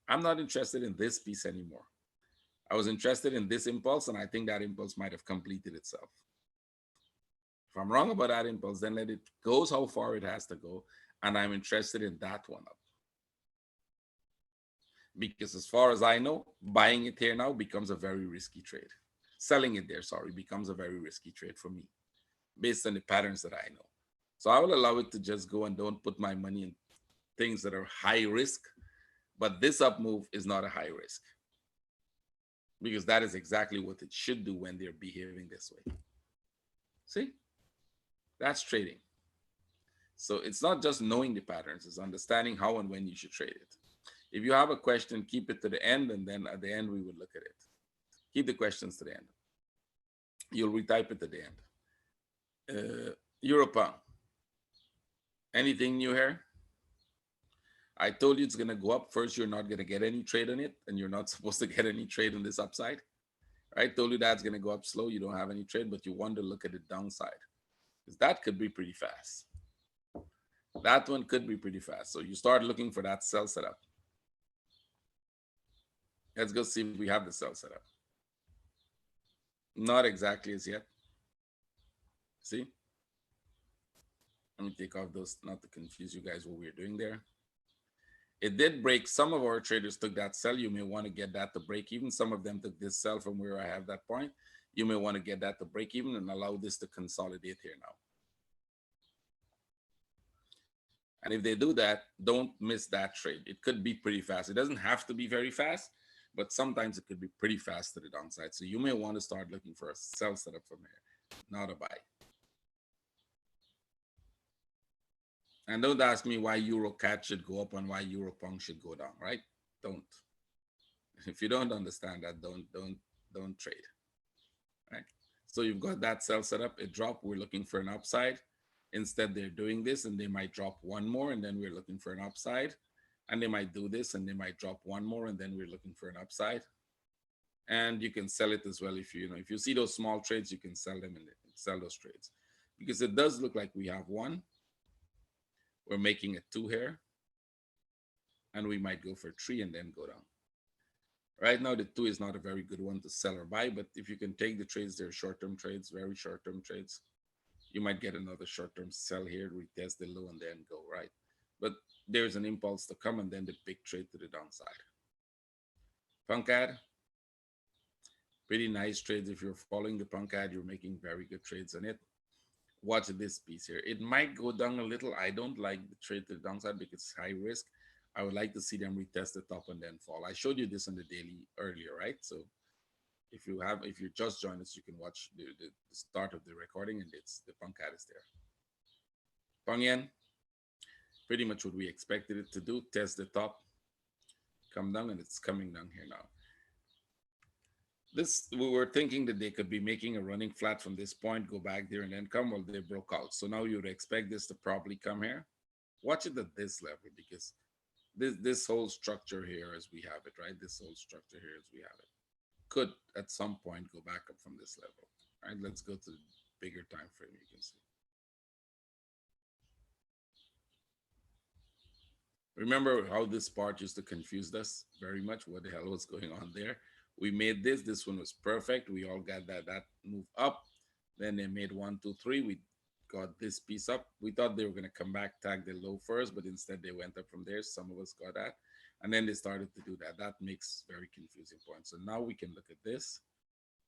I'm not interested in this piece anymore. I was interested in this impulse, and I think that impulse might have completed itself. If I'm wrong about that impulse, then let it go how far it has to go, and I'm interested in that one up. Because as far as I know, buying it here now becomes a very risky trade. Selling it there, sorry, becomes a very risky trade for me, based on the patterns that I know. So I will allow it to just go and don't put my money in things that are high risk. But this up move is not a high risk, because that is exactly what it should do when they're behaving this way. See? That's trading. So it's not just knowing the patterns, it's understanding how and when you should trade it. If you have a question, keep it to the end, and then at the end, we will look at it. Keep the questions to the end. You'll retype it at the end. Europa. Anything new here? I told you it's going to go up. First, you're not going to get any trade on it, and you're not supposed to get any trade on this upside. Right? Told you that's going to go up slow. You don't have any trade, but you want to look at the downside, because that could be pretty fast. That one could be pretty fast. So you start looking for that sell setup. Let's go see if we have the sell setup. Not exactly as yet. See? Let me take off those, not to confuse you guys what we're doing there. It did break. Some of our traders took that sell. You may want to get that to break even. Some of them took this sell from where I have that point. You may want to get that to break even and allow this to consolidate here now. And if they do that, don't miss that trade. It could be pretty fast. It doesn't have to be very fast, but sometimes it could be pretty fast to the downside. So you may want to start looking for a sell setup from here, not a buy. And don't ask me why Euro CAD should go up and why Euro Pound should go down, right? Don't. If you don't understand that, don't trade. Right? So you've got that sell setup. It dropped. We're looking for an upside. Instead, they're doing this, and they might drop one more, and then we're looking for an upside. And they might do this, and they might drop one more, and then we're looking for an upside. And you can sell it as well if if you see those small trades, you can sell them and sell those trades, because it does look like we have one. We're making a 2 here, and we might go for 3 and then go down. Right now, the 2 is not a very good one to sell or buy, but if you can take the trades, they're short-term trades, very short-term trades. You might get another short-term sell here, retest the low, and then go, right? But there's an impulse to come, and then the big trade to the downside. Punkad, Pretty nice trades. If you're following the punk ad, you're making very good trades on it. Watch this piece here. It might go down a little. I don't like the trade to the downside because it's high risk. I would like to see them retest the top and then fall. I showed you this on the daily earlier, right? So if you just joined us, you can watch the start of the recording, and it's the punk ad is there. Pang yen, pretty much what we expected it to do. Test the top, come down, and it's coming down here now. This we were thinking that they could be making a running flat from this point, go back there, and then come. Well, they broke out. So now you would expect this to probably come here. Watch it at this level because this whole structure here as we have it, right? This whole structure here as we have it could at some point go back up from this level. All right, let's go to the bigger time frame. You can see. Remember how this part used to confuse us very much? What the hell was going on there? We made this. This one was perfect. We all got that move up. Then they made 1, 2, 3. We got this piece up. We thought they were going to come back, tag the low first, but instead they went up from there. Some of us got that. And then they started to do that. That makes very confusing points. So now we can look at this.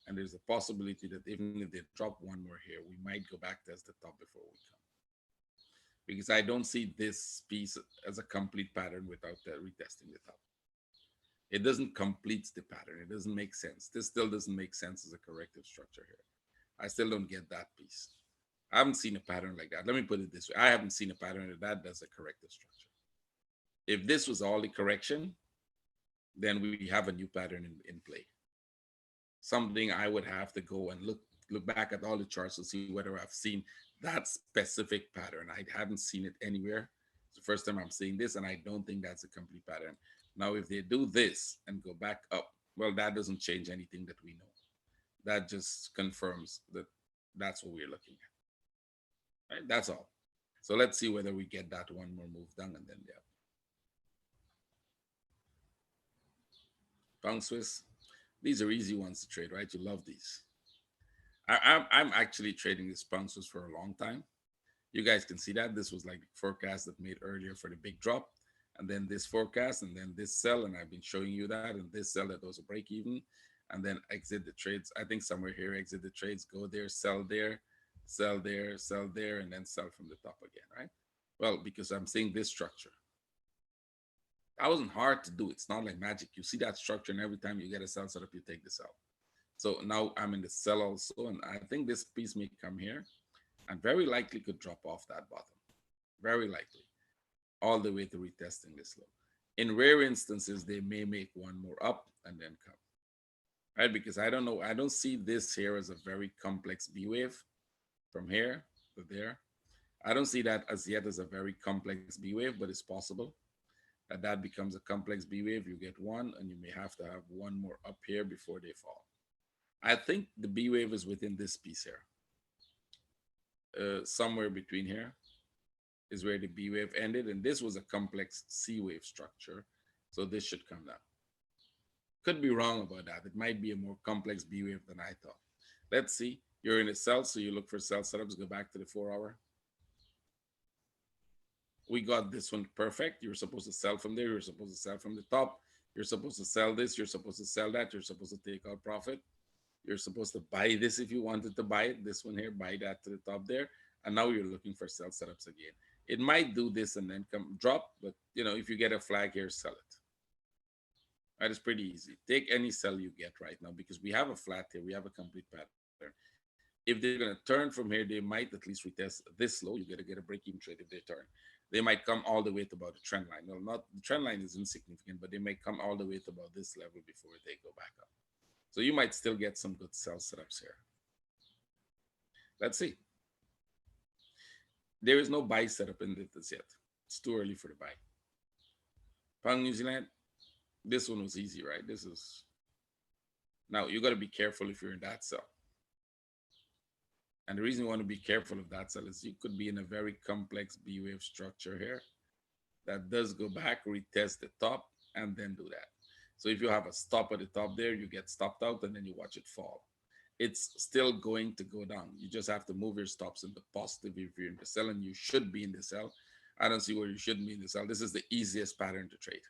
And there's a possibility that even if they drop one more here, we might go back test the top before we come. Because I don't see this piece as a complete pattern without retesting the top. It doesn't complete the pattern. It doesn't make sense. This still doesn't make sense as a corrective structure here. I still don't get that piece. I haven't seen a pattern like that. Let me put it this way. I haven't seen a pattern that does a corrective structure. If this was all the correction, then we have a new pattern in play. Something I would have to go and look back at all the charts to see whether I've seen that specific pattern. I haven't seen it anywhere. It's the first time I'm seeing this, and I don't think that's a complete pattern. Now, if they do this and go back up, well, that doesn't change anything that we know. That just confirms that that's what we're looking at. Right? That's all. So let's see whether we get that one more move done, and then yeah. Pound Swiss. These are easy ones to trade, right? You love these. I'm actually trading this pound Swiss for a long time. You guys can see that this was like the forecast that made earlier for the big drop, and then this forecast, and then this sell, and I've been showing you that, and this sell that was a break even, and then exit the trades. I think somewhere here, exit the trades, go there, sell there, sell there, sell there, and then sell from the top again, right? Well, because I'm seeing this structure. That wasn't hard to do. It's not like magic. You see that structure, and every time you get a sell setup, you take this out. So now I'm in the sell also, and I think this piece may come here and very likely could drop off that bottom. Very likely. All the way to retesting this low. In rare instances, they may make one more up and then come. Right? Because I don't know. I don't see this here as a very complex B wave from here to there. I don't see that as yet as a very complex B wave, but it's possible that becomes a complex B wave. You get one, and you may have to have one more up here before they fall. I think the B wave is within this piece here. Somewhere between here is where the B wave ended, and this was a complex C wave structure, so this should come down. Could be wrong about that. It might be a more complex B wave than I thought. Let's see. You're in a sell, so you look for sell setups. Go back to the 4-hour. We got this one perfect. You're supposed to sell from there. You're supposed to sell from the top. You're supposed to sell this. You're supposed to sell that. You're supposed to take out profit. You're supposed to buy this if you wanted to buy it. This one here, buy that to the top there. And now you're looking for sell setups again. It might do this and then come drop, but if you get a flag here, sell it. That is pretty easy. Take any sell you get right now because we have a flat here. We have a complete pattern. If they're going to turn from here, they might at least retest this low. You got to get a break-even trade if they turn. They might come all the way to about the trend line. Well, not the trend line is insignificant, but they may come all the way to about this level before they go back up. So you might still get some good sell setups here. Let's see. There is no buy setup in this yet. It's too early for the buy. Pound New Zealand. This one was easy, right? This is now you got to be careful if you're in that sell. And the reason you want to be careful of that sell is you could be in a very complex B wave structure here that does go back, retest the top, and then do that. So if you have a stop at the top there, you get stopped out and then you watch it fall. It's still going to go down. You just have to move your stops in the positive if you're in the sell, and you should be in the sell. I don't see where you shouldn't be in the sell. This is the easiest pattern to trade.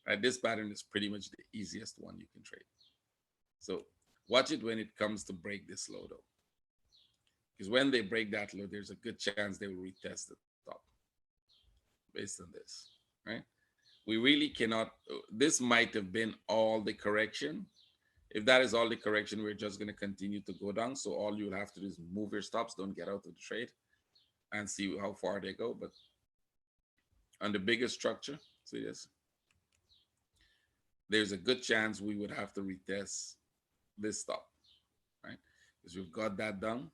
Right? This pattern is pretty much the easiest one you can trade. So Watch it when it comes to break this low though. Because when they break that low, there's a good chance they will retest the top based on this, right? We really cannot, this might have been all the correction. If that is all the correction, we're just going to continue to go down. So all you'll have to do is move your stops, don't get out of the trade, and see how far they go. But on the bigger structure, see this, there's a good chance we would have to retest this stop, right? Because we've got that down.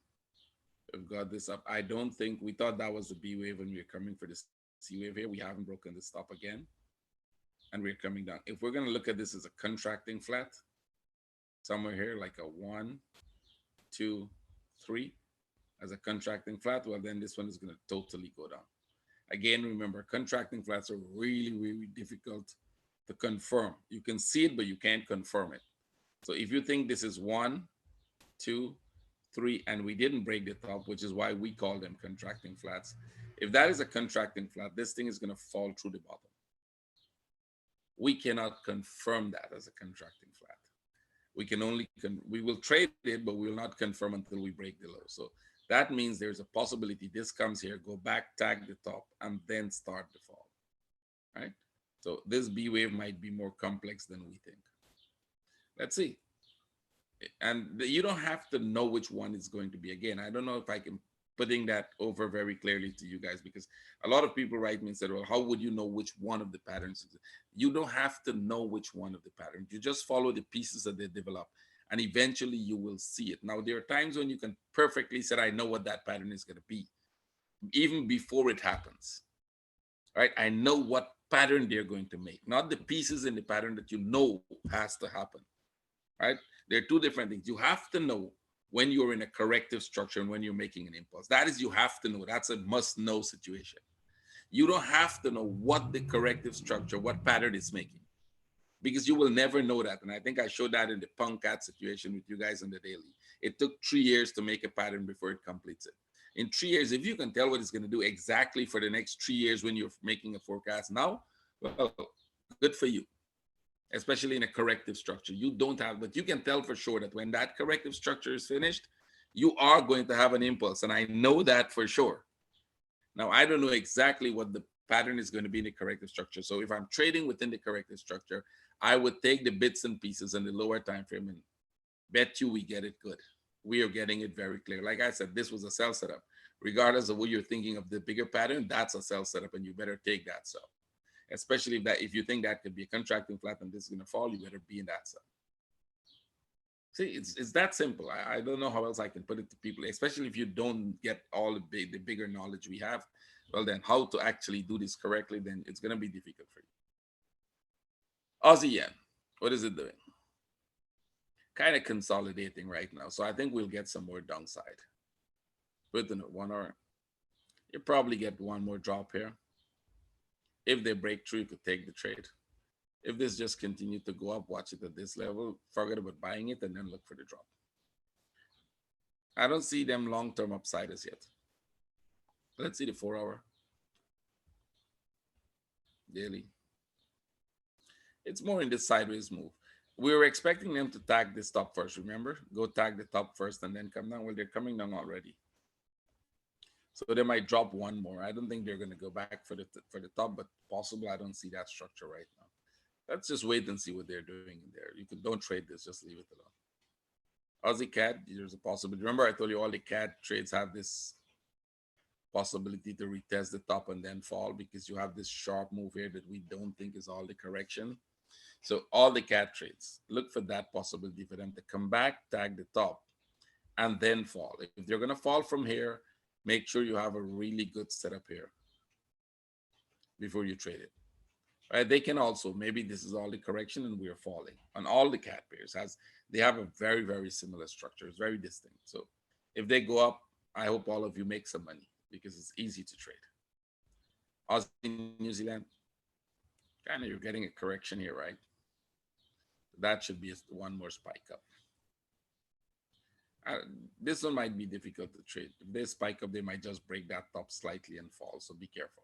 We've got this up. I don't think, we thought that was the B wave when we were coming for the C wave here. We haven't broken the stop again. And we're coming down. If we're going to look at this as a contracting flat, somewhere here, like a 1, 2, 3, as a contracting flat, well, then this one is going to totally go down. Again, remember, contracting flats are really, really difficult to confirm. You can see it, but you can't confirm it. So if you think this is 1, 2, 3, and we didn't break the top, which is why we call them contracting flats. If that is a contracting flat, this thing is going to fall through the bottom. We cannot confirm that as a contracting flat. We can only, we will trade it, but we will not confirm until we break the low. So that means there's a possibility this comes here, go back, tag the top, and then start the fall, right? So this B wave might be more complex than we think. Let's see. And you don't have to know which one it's going to be. Again, I don't know if I can putting that over very clearly to you guys, because a lot of people write me and said, well, how would you know which one of the patterns is it? You don't have to know which one of the patterns. You just follow the pieces that they develop, and eventually you will see it. Now, there are times when you can perfectly say, I know what that pattern is going to be, even before it happens, right? I know what pattern they're going to make, not the pieces in the pattern that you know has to happen, right? There are two different things. You have to know when you're in a corrective structure and when you're making an impulse. That is, you have to know. That's a must-know situation. You don't have to know what the corrective structure, what pattern it's making, because you will never know that. And I think I showed that in the punk cat situation with you guys on the daily. It took 3 years to make a pattern before it completes it. In 3 years, if you can tell what it's going to do exactly for the next 3 years when you're making a forecast now, well, good for you. Especially in a corrective structure. You don't have, but you can tell for sure that when that corrective structure is finished, you are going to have an impulse. And I know that for sure. Now, I don't know exactly what the pattern is going to be in the corrective structure. So if I'm trading within the corrective structure, I would take the bits and pieces in the lower time frame and bet you we get it good. We are getting it very clear. Like I said, this was a sell setup. Regardless of what you're thinking of the bigger pattern, that's a sell setup, and you better take that sell. Especially if you think that could be a contracting flat and this is going to fall, you better be in that sell. See, it's that simple. I don't know how else I can put it to people, especially if you don't get all the bigger knowledge we have. Well, then how to actually do this correctly, then it's going to be difficult for you. Aussie yen, what is it doing? Kind of consolidating right now. So I think we'll get some more downside. Within 1 hour, you probably get one more drop here. If they break through, you could take the trade. If this just continued to go up, watch it at this level, forget about buying it, and then look for the drop. I don't see them long-term upside as yet. Let's see the 4 hour. Daily. It's more in this sideways move. We were expecting them to tag this top first, remember? Go tag the top first and then come down. Well, they're coming down already. So they might drop one more. I don't think they're going to go back for the top, but possible. I don't see that structure right now. Let's just wait and see what they're doing in there. Don't trade this, just leave it alone. Aussie CAD, there's a possibility. Remember, I told you all the CAD trades have this possibility to retest the top and then fall, because you have this sharp move here that we don't think is all the correction. So all the CAD trades, look for that possibility for them to come back, tag the top, and then fall. If they're going to fall from here, make sure you have a really good setup here before you trade it. Right? They can also, maybe this is all the correction and we are falling. On all the CAD pairs, they have a very, very similar structure. It's very distinct. So if they go up, I hope all of you make some money, because it's easy to trade. Aussie, New Zealand, kind of you're getting a correction here, right? That should be one more spike up. This one might be difficult to trade. If they spike up, they might just break that top slightly and fall. So be careful.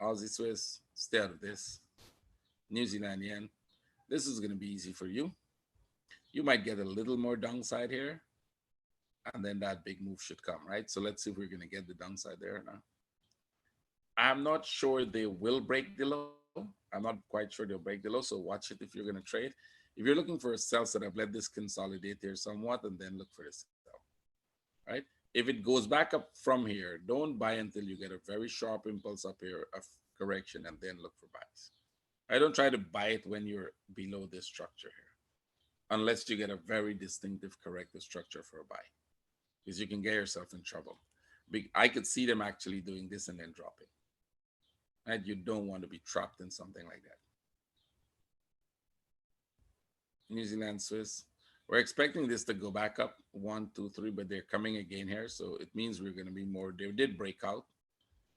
Aussie Swiss, stay out of this. New Zealand yen. This is going to be easy for you. You might get a little more downside here, and then that big move should come, right? So let's see if we're going to get the downside there now. I'm not sure they will break the low. I'm not quite sure they'll break the low. So watch it if you're going to trade. If you're looking for a sell setup, let this consolidate here somewhat and then look for the sell, right? If it goes back up from here, don't buy until you get a very sharp impulse up here of correction and then look for buys. I don't try to buy it when you're below this structure here, unless you get a very distinctive corrective structure for a buy, because you can get yourself in trouble. I could see them actually doing this and then dropping. And you don't want to be trapped in something like that. New Zealand, Swiss. We're expecting this to go back up 1, 2, 3, but they're coming again here, so it means we're going to be more. They did break out,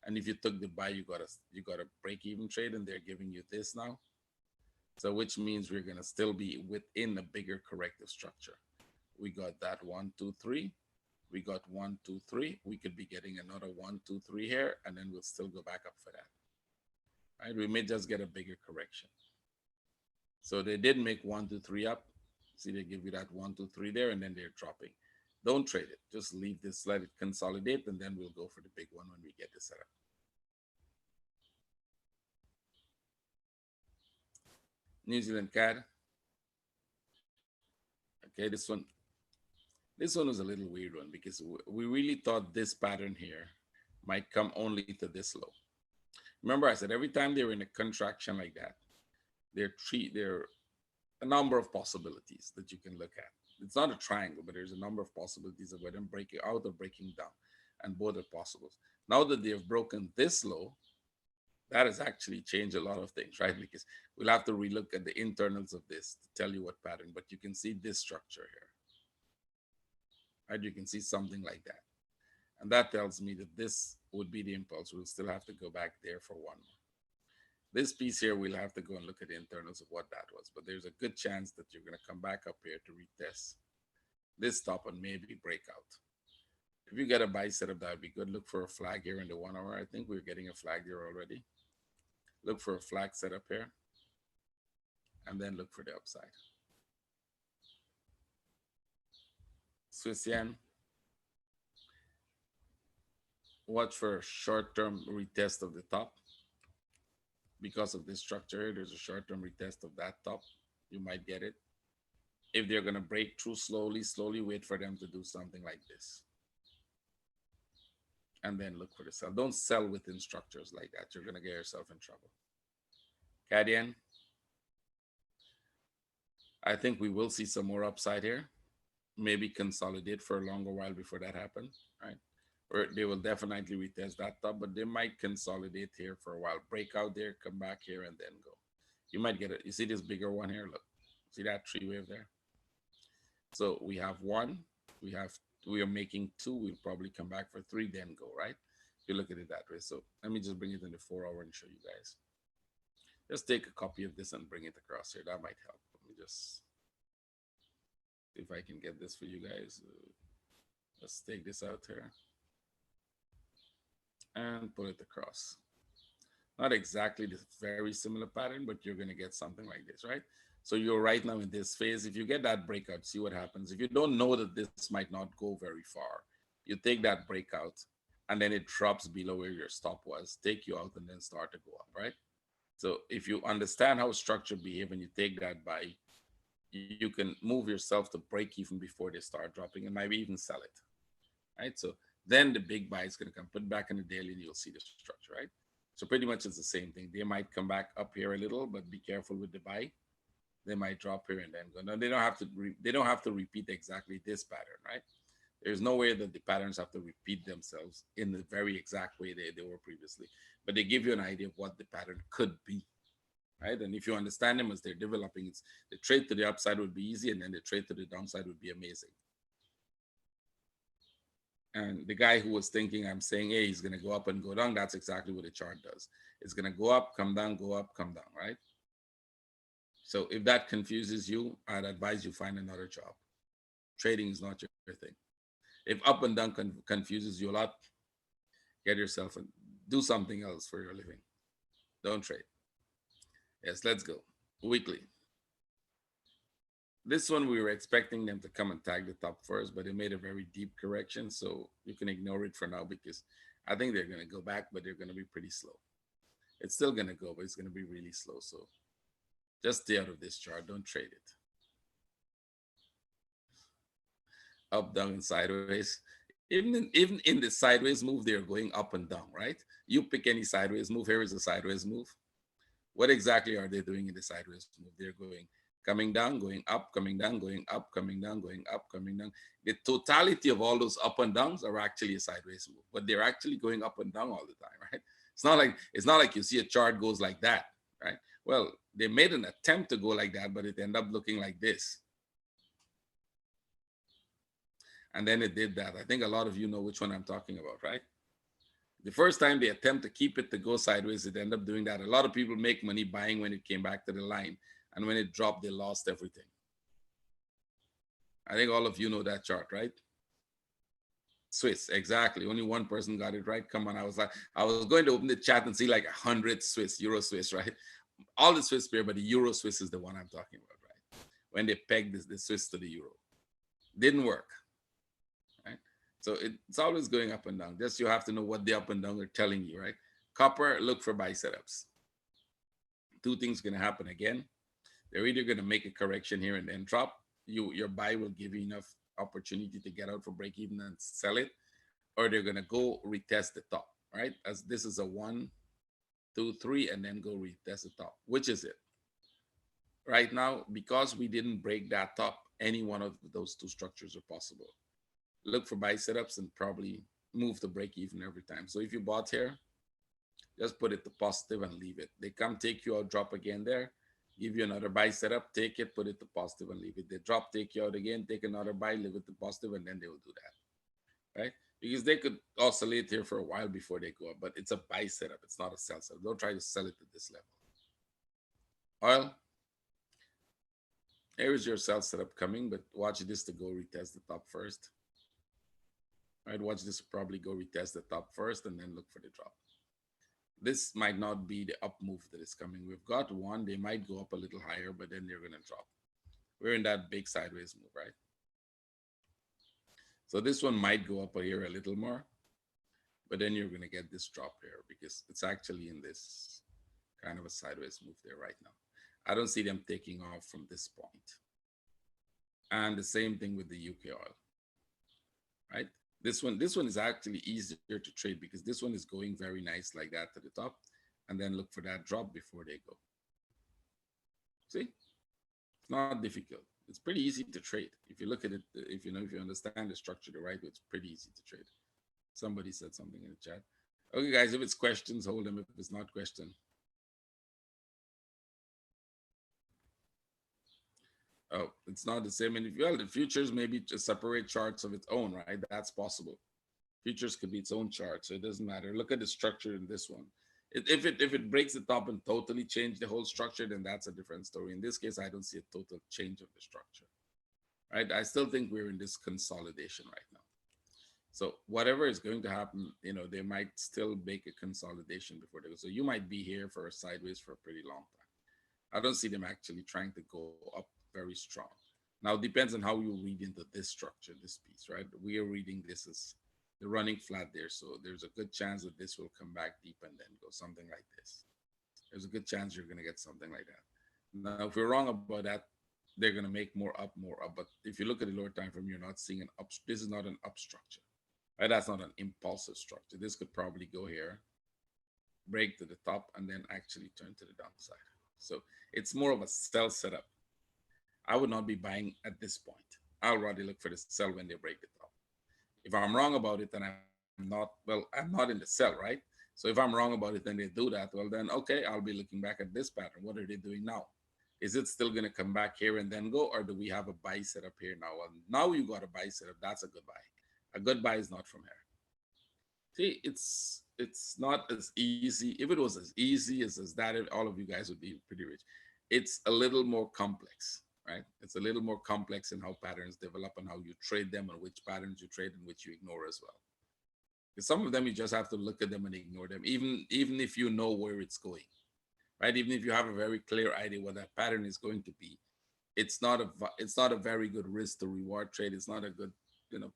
and if you took the buy, you got a break even trade, and they're giving you this now. So which means we're going to still be within a bigger corrective structure. We got that 1, 2, 3. We got 1, 2, 3. We could be getting another 1, 2, 3 here, and then we'll still go back up for that. Right? We may just get a bigger correction. So they did make 1, 2, 3 up. See, they give you that 1, 2, 3 there, and then they're dropping. Don't trade it. Just leave this, let it consolidate, and then we'll go for the big one when we get the setup. New Zealand CAD. Okay, this one was a little weird one because we really thought this pattern here might come only to this low. Remember, I said every time they're in a contraction like that, there are a number of possibilities that you can look at. It's not a triangle, but there's a number of possibilities of them breaking out or breaking down, and both are possible. Now that they've broken this low, that has actually changed a lot of things, right? Because we'll have to relook at the internals of this to tell you what pattern, but you can see this structure here, right? You can see something like that. And that tells me that this would be the impulse. We'll still have to go back there for one more. This piece here, we'll have to go and look at the internals of what that was. But there's a good chance that you're going to come back up here to retest this top and maybe break out. If you get a buy setup, that would be good. Look for a flag here in the 1 hour. I think we're getting a flag here already. Look for a flag setup here. And then look for the upside. Swiss yen. Watch for a short-term retest of the top. Because of this structure, there's a short-term retest of that top. You might get it. If they're going to break through slowly wait for them to do something like this. And then look for the sell. Don't sell within structures like that. You're going to get yourself in trouble. CAD yen. I think we will see some more upside here. Maybe consolidate for a longer while before that happens, right? Or they will definitely retest that top, but they might consolidate here for a while. Break out there, come back here, and then go. You might get it. You see this bigger one here? Look. See that 3 wave there? So we have 1. We are making 2. We'll probably come back for 3, then go, right? If you look at it that way. So let me just bring it in the 4 hour and show you guys. Just take a copy of this and bring it across here. That might help. Let me just see if I can get this for you guys. Let's take this out here and pull it across. Not exactly this very similar pattern, but you're going to get something like this, right? So you're right now in this phase. If you get that breakout, see what happens. If you don't know that this might not go very far, you take that breakout and then it drops below where your stop was, take you out and then start to go up, right? So if you understand how structure behave and you take that buy, you can move yourself to break even before they start dropping and maybe even sell it, right? So then the big buy is going to come, put back in the daily and you'll see the structure, right? So pretty much it's the same thing. They might come back up here a little, but be careful with the buy. They might drop here and then go. No, they don't have to repeat exactly this pattern, right? There's no way that the patterns have to repeat themselves in the very exact way they were previously, but they give you an idea of what the pattern could be, right? And if you understand them as they're developing, it's the trade to the upside would be easy, and then the trade to the downside would be amazing. And the guy who was thinking, I'm saying, hey, he's going to go up and go down, that's exactly what the chart does. It's going to go up, come down, go up, come down, right? So if that confuses you, I'd advise you find another job. Trading is not your thing. If up and down confuses you a lot, get yourself and do something else for your living. Don't trade. Yes, let's go. Weekly. This one we were expecting them to come and tag the top first, but they made a very deep correction, so you can ignore it for now because I think they're going to go back, but they're going to be pretty slow. It's still going to go, but it's going to be really slow. So just stay out of this chart. Don't trade it. Up, down, and sideways. Even in the sideways move, they're going up and down, right? You pick any sideways move. Here is a sideways move. What exactly are they doing in the sideways move? They're going coming down, going up, coming down, going up, coming down, going up, coming down. The totality of all those up and downs are actually a sideways move, but they're actually going up and down all the time, right? It's not like you see a chart goes like that, right? Well, they made an attempt to go like that, but it ended up looking like this. And then it did that. I think a lot of you know which one I'm talking about, right? The first time they attempt to keep it to go sideways, it ended up doing that. A lot of people make money buying when it came back to the line. And when it dropped, they lost everything. I think all of you know that chart, right? Swiss, exactly. Only one person got it right. Come on, I was going to open the chat and see like 100 Swiss, Euro Swiss, right? All the Swiss pair, but the Euro Swiss is the one I'm talking about, right? When they pegged the Swiss to the Euro. Didn't work, right? So it's always going up and down. Just you have to know what the up and down are telling you, right? Copper, look for buy setups. Two things going to happen again. They're either going to make a correction here and then drop. Your buy will give you enough opportunity to get out for break even and sell it, or they're going to go retest the top, right? As this is a 1, 2, 3, and then go retest the top. Which is it? Right now, because we didn't break that top, any one of those two structures are possible. Look for buy setups and probably move to break even every time. So if you bought here, just put it to positive and leave it. They come take you out, drop again there, give you another buy setup, take it, put it to positive and leave it. They drop, take you out again, take another buy, leave it to positive, and then they will do that, right? Because they could oscillate here for a while before they go up, but it's a buy setup. It's not a sell setup. Don't try to sell it at this level. Oil, here is your sell setup coming, but watch this to go retest the top first. Right, watch this probably go retest the top first and then look for the drop. This might not be the up move that is coming. We've got one. They might go up a little higher, but then they're going to drop. We're in that big sideways move, right? So this one might go up here a little more, but then you're going to get this drop here because it's actually in this kind of a sideways move there right now. I don't see them taking off from this point. And the same thing with the UK oil, right? This one is actually easier to trade because this one is going very nice like that to the top, and then look for that drop before they go. See, it's not difficult. It's pretty easy to trade if you look at it. If you understand the structure the right way, it's pretty easy to trade. Somebody said something in the chat. Okay, guys, if it's questions, hold them. If it's not question. Oh, it's not the same. And if the futures maybe just separate charts of its own, right? That's possible. Futures could be its own chart, so it doesn't matter. Look at the structure in this one. If it breaks the top and totally change the whole structure, then that's a different story. In this case, I don't see a total change of the structure, right? I still think we're in this consolidation right now. So whatever is going to happen, they might still make a consolidation before they go. So you might be here for a sideways for a pretty long time. I don't see them actually trying to go up very strong. Now, it depends on how you read into this structure, this piece, right? We are reading this as the running flat there. So there's a good chance that this will come back deep and then go something like this. There's a good chance you're going to get something like that. Now, if you're wrong about that, they're going to make more up. But if you look at the lower time frame, you're not seeing an up. This is not an up structure, right? That's not an impulsive structure. This could probably go here, break to the top, and then actually turn to the downside. So it's more of a sell setup. I would not be buying at this point. I'll rather look for the sell when they break the top. If I'm wrong about it, then I'm not in the sell, right? So if I'm wrong about it, then they do that. Well, then, okay, I'll be looking back at this pattern. What are they doing now? Is it still going to come back here and then go, or do we have a buy setup here now? Well, now you got a buy setup. That's a good buy. A good buy is not from here. See, it's not as easy. If it was as easy as that, all of you guys would be pretty rich. It's a little more complex, right? It's a little more complex in how patterns develop and how you trade them and which patterns you trade and which you ignore as well. Because some of them you just have to look at them and ignore them, even if you know where it's going, right? Even if you have a very clear idea what that pattern is going to be, it's not a very good risk to reward trade. It's not a good,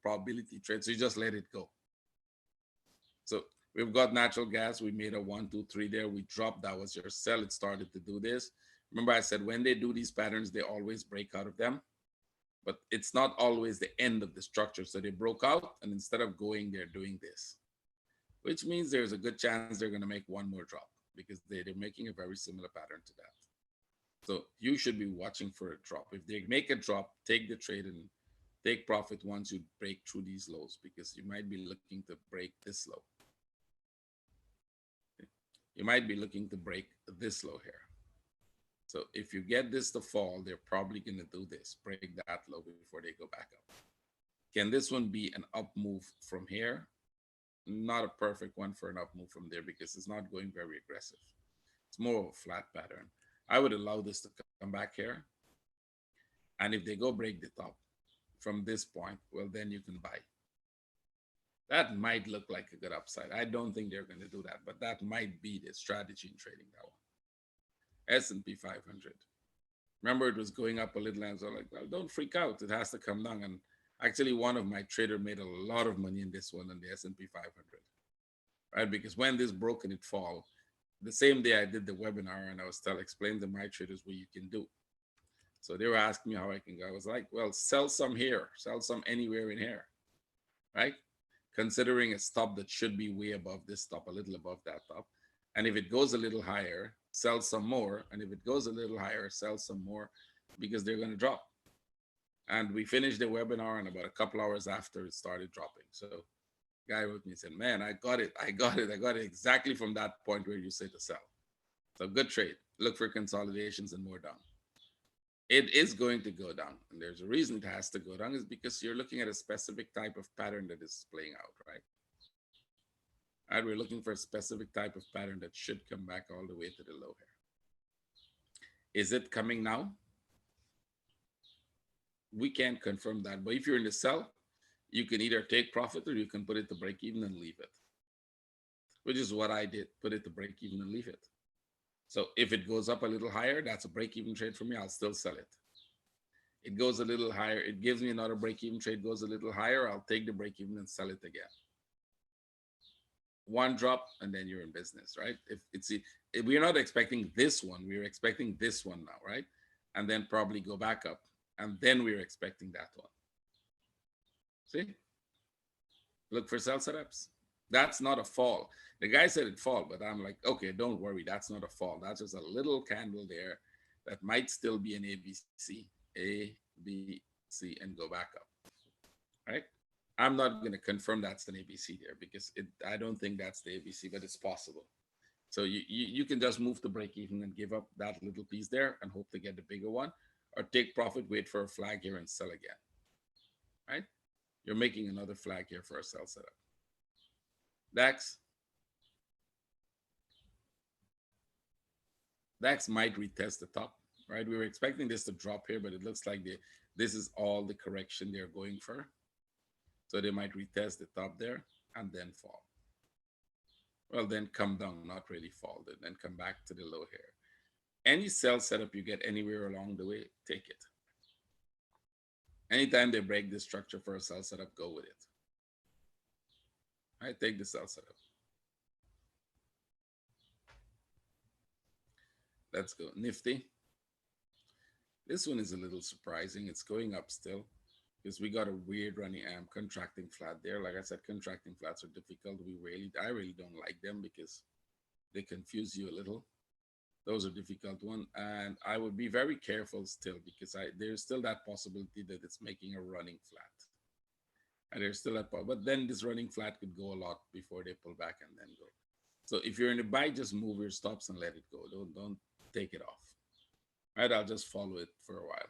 probability trade. So you just let it go. So we've got natural gas. We made a 1, 2, 3 there. We dropped. That was your sell. It started to do this. Remember, I said when they do these patterns, they always break out of them, but it's not always the end of the structure. So they broke out, and instead of going, they're doing this, which means there's a good chance they're going to make one more drop because they're making a very similar pattern to that. So you should be watching for a drop. If they make a drop, take the trade and take profit once you break through these lows, because you might be looking to break this low. You might be looking to break this low here. So if you get this to fall, they're probably going to do this, break that low before they go back up. Can this one be an up move from here? Not a perfect one for an up move from there because it's not going very aggressive. It's more of a flat pattern. I would allow this to come back here. And if they go break the top from this point, well, then you can buy. That might look like a good upside. I don't think they're going to do that, but that might be the strategy in trading that one. S&P 500. Remember, it was going up a little, and I was like, well, don't freak out. It has to come down. And actually, one of my traders made a lot of money in this one on the S&P 500, right? Because when this broke and it fall, the same day I did the webinar, and I was explaining to my traders what you can do. So they were asking me how I can go. I was like, well, sell some here, sell some anywhere in here, right? Considering a stop that should be way above this stop, a little above that top. And if it goes a little higher, sell some more. And if it goes a little higher, sell some more, because they're going to drop. And we finished the webinar, and about a couple hours after, it started dropping. So guy wrote me and said, man, I got it exactly from that point where you say to sell. So good trade. Look for consolidations and more down. It is going to go down, and there's a reason it has to go down, is because you're looking at a specific type of pattern that is playing out, right? And we're looking for a specific type of pattern that should come back all the way to the low here. Is it coming now? We can't confirm that, but if you're in the sell, you can either take profit or you can put it to break even and leave it, which is what I did. Put it to break even and leave it. So if it goes up a little higher, that's a break-even trade for me. I'll still sell it. It goes a little higher. It gives me another break-even trade, goes a little higher. I'll take the break-even and sell it again. One drop, and then you're in business, right? If we're not expecting this one, we're expecting this one now, right? And then probably go back up. And then we're expecting that one. See? Look for sell setups. That's not a fall. The guy said it fall, but I'm like, okay, don't worry. That's not a fall. That's just a little candle there that might still be an ABC, A, B, C, and go back up, right? I'm not going to confirm that's an ABC there because I don't think that's the ABC, but it's possible. So you can just move to break even and give up that little piece there and hope to get the bigger one, or take profit, wait for a flag here and sell again, right? You're making another flag here for a sell setup. DAX. DAX might retest the top, right? We were expecting this to drop here, but it looks like this is all the correction they're going for. So they might retest the top there and then fall. Well, then come down, not really fall, then come back to the low here. Any sell setup you get anywhere along the way, take it. Anytime they break this structure for a sell setup, go with it. All right, take the sell setup. Let's go. Nifty. This one is a little surprising. It's going up still because we got a weird running contracting flat there. Like I said, contracting flats are difficult. I really don't like them because they confuse you a little. Those are difficult one, and I would be very careful still because there's still that possibility that it's making a running flat, and there's still that. But then this running flat could go a lot before they pull back and then go. So if you're in a buy, just move your stops and let it go. Don't take it off. Right, I'll just follow it for a while.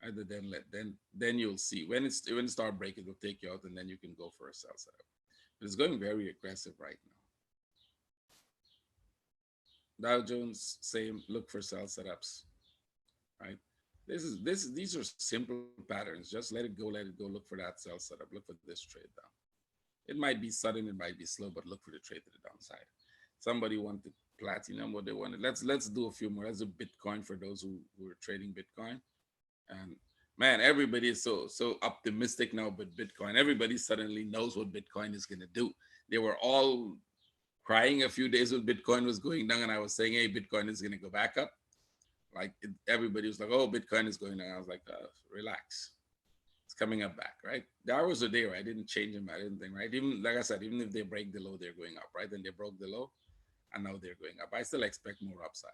Either then you'll see when it start breaking, it'll take you out, and then you can go for a sell setup. But it's going very aggressive right now. Dow Jones, same. Look for sell setups. Right. These are simple patterns. Just let it go. Let it go. Look for that sell setup. Look for this trade down. It might be sudden. It might be slow, but look for the trade to the downside. Somebody wanted platinum. What they wanted. Let's do a few more. Let's do Bitcoin for those who are trading Bitcoin. And man, everybody is so optimistic now about Bitcoin. Everybody suddenly knows what Bitcoin is going to do. They were all crying a few days when Bitcoin was going down, and I was saying, "Hey, Bitcoin is going to go back up." Like everybody was like, "Oh, Bitcoin is going down." I was like, "Relax, it's coming up back, right?" The hours are there. I didn't change them. I didn't think, right? Even like I said, even if they break the low, they're going up, right? And they broke the low, and now they're going up. I still expect more upside.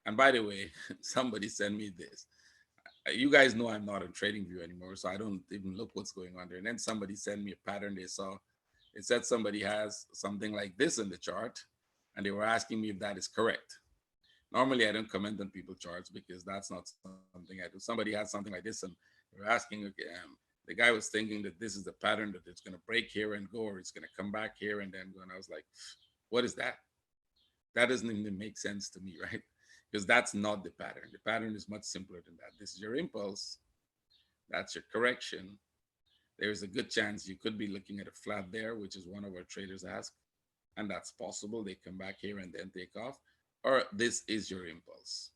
And by the way, somebody sent me this. You guys know I'm not on TradingView anymore, so I don't even look what's going on there. And then somebody sent me a pattern they saw. It said somebody has something like this in the chart, and they were asking me if that is correct. Normally, I don't comment on people's charts because that's not something I do. Somebody has something like this, and they're asking, okay, the guy was thinking that this is the pattern that it's going to break here and go, or it's going to come back here and then go. And I was like, what is that? That doesn't even make sense to me, right? Because that's not the pattern. The pattern is much simpler than that. This is your impulse. That's your correction. There's a good chance you could be looking at a flat there, which is one of our traders asked, and that's possible. They come back here and then take off, or this is your impulse.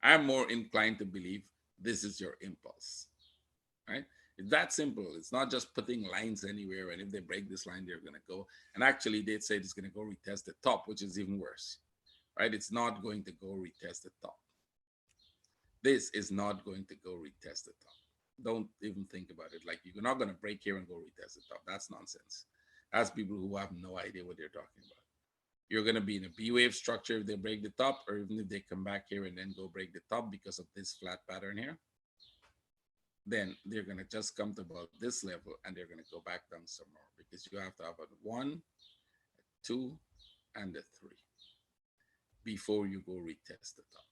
I'm more inclined to believe this is your impulse, right? It's that simple. It's not just putting lines anywhere, and if they break this line, they're going to go. And actually, they'd say it's going to go retest the top, which is even worse, right? It's not going to go retest the top. This is not going to go retest the top. Don't even think about it. Like you're not going to break here and go retest the top. That's nonsense. That's people who have no idea what they're talking about. You're going to be in a B wave structure if they break the top, or even if they come back here and then go break the top because of this flat pattern here. Then they're going to just come to about this level and they're going to go back down some more because you have to have a 1, a 2, and a 3 before you go retest the top.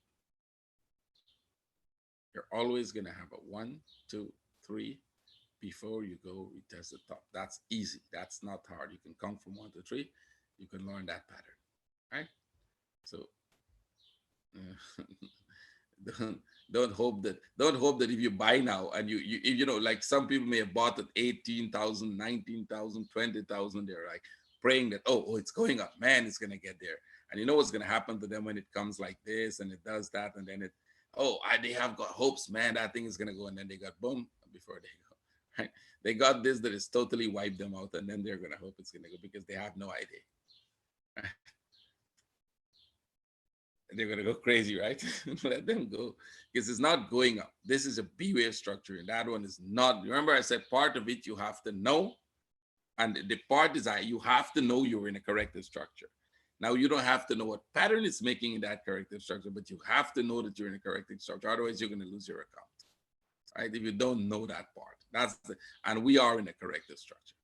You're always going to have a 1, 2, 3 before you go retest the top. That's easy. That's not hard. You can count from 1 to 3. You can learn that pattern, right? So don't don't hope that if you buy now and you know, like some people may have bought at 18,000, 19,000, 20,000, they're like praying that oh it's going up, man, it's gonna get there. And you know what's gonna happen to them when it comes like this and it does that, and then they have got hopes, man, that thing is gonna go, and then they got boom before they go. Right? They got this that is totally wiped them out, and then they're gonna hope it's gonna go because they have no idea. They're gonna go crazy, right? Let them go because it's not going up. This is a B wave structure, and that one is not. Remember, I said part of it you have to know, and the part is that you have to know you're in a corrective structure. Now you don't have to know what pattern it's making in that corrective structure, but you have to know that you're in a corrective structure. Otherwise, you're gonna lose your account, right? If you don't know that part, and we are in a corrective structure.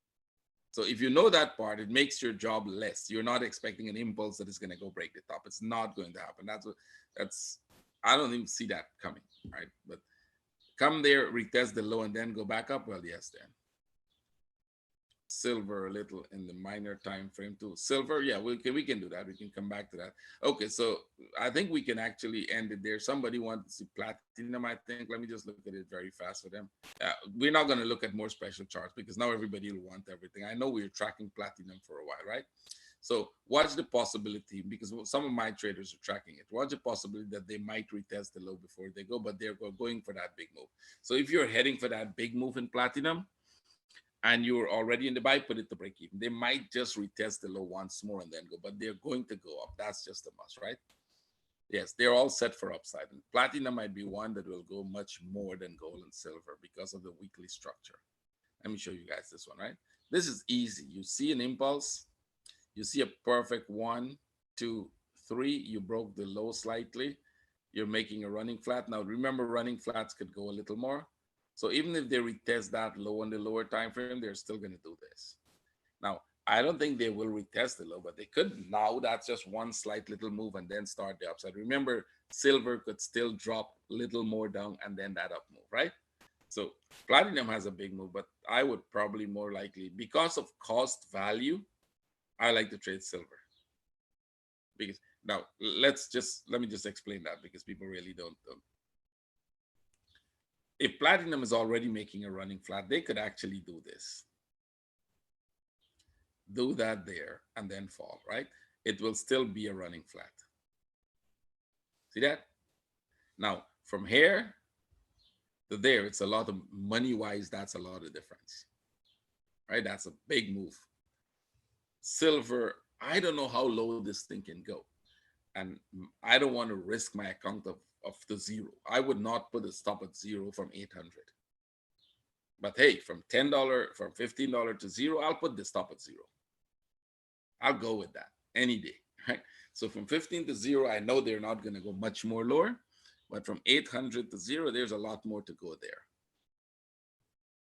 So if you know that part, it makes your job less. You're not expecting an impulse that is going to go break the top. It's not going to happen. That's I don't even see that coming, right? But come there, retest the low, and then go back up. Well, yes, then silver a little in the minor time frame too. Silver, yeah, we can do that. We can come back to that. Okay, so I think we can actually end it there. Somebody wants to see platinum, I think. Let me just look at it very fast for them. We're not going to look at more special charts because now everybody will want everything. I know we're tracking platinum for a while, right? So watch the possibility, because some of my traders are tracking it. Watch the possibility that they might retest the low before they go, but they're going for that big move. So if you're heading for that big move in platinum, and you're already in the buy, put it to break even. They might just retest the low once more and then go, but they're going to go up. That's just a must, right? Yes, they're all set for upside. And platinum might be one that will go much more than gold and silver because of the weekly structure. Let me show you guys this one, right? This is easy. You see an impulse, you see a perfect 1, 2, 3. You broke the low slightly. You're making a running flat. Now, remember, running flats could go a little more. So even if they retest that low on the lower time frame, they're still going to do this. Now, I don't think they will retest the low, but they could. Now that's just one slight little move and then start the upside. Remember, silver could still drop a little more down and then that up move, right? So platinum has a big move, but I would probably more likely, because of cost value, I like to trade silver. Because now let me just explain that, because people really don't. If platinum is already making a running flat, they could actually do this. Do that there and then fall, right? It will still be a running flat. See that? Now, from here, to there, it's a lot of money wise, that's a lot of difference, right? That's a big move. Silver, I don't know how low this thing can go. And I don't want to risk my account of the zero. I would not put a stop at zero from 800. But hey, from $10, from $15 to zero, I'll put the stop at zero. I'll go with that any day, right? So from 15 to zero, I know they're not going to go much more lower. But from 800 to zero, there's a lot more to go there.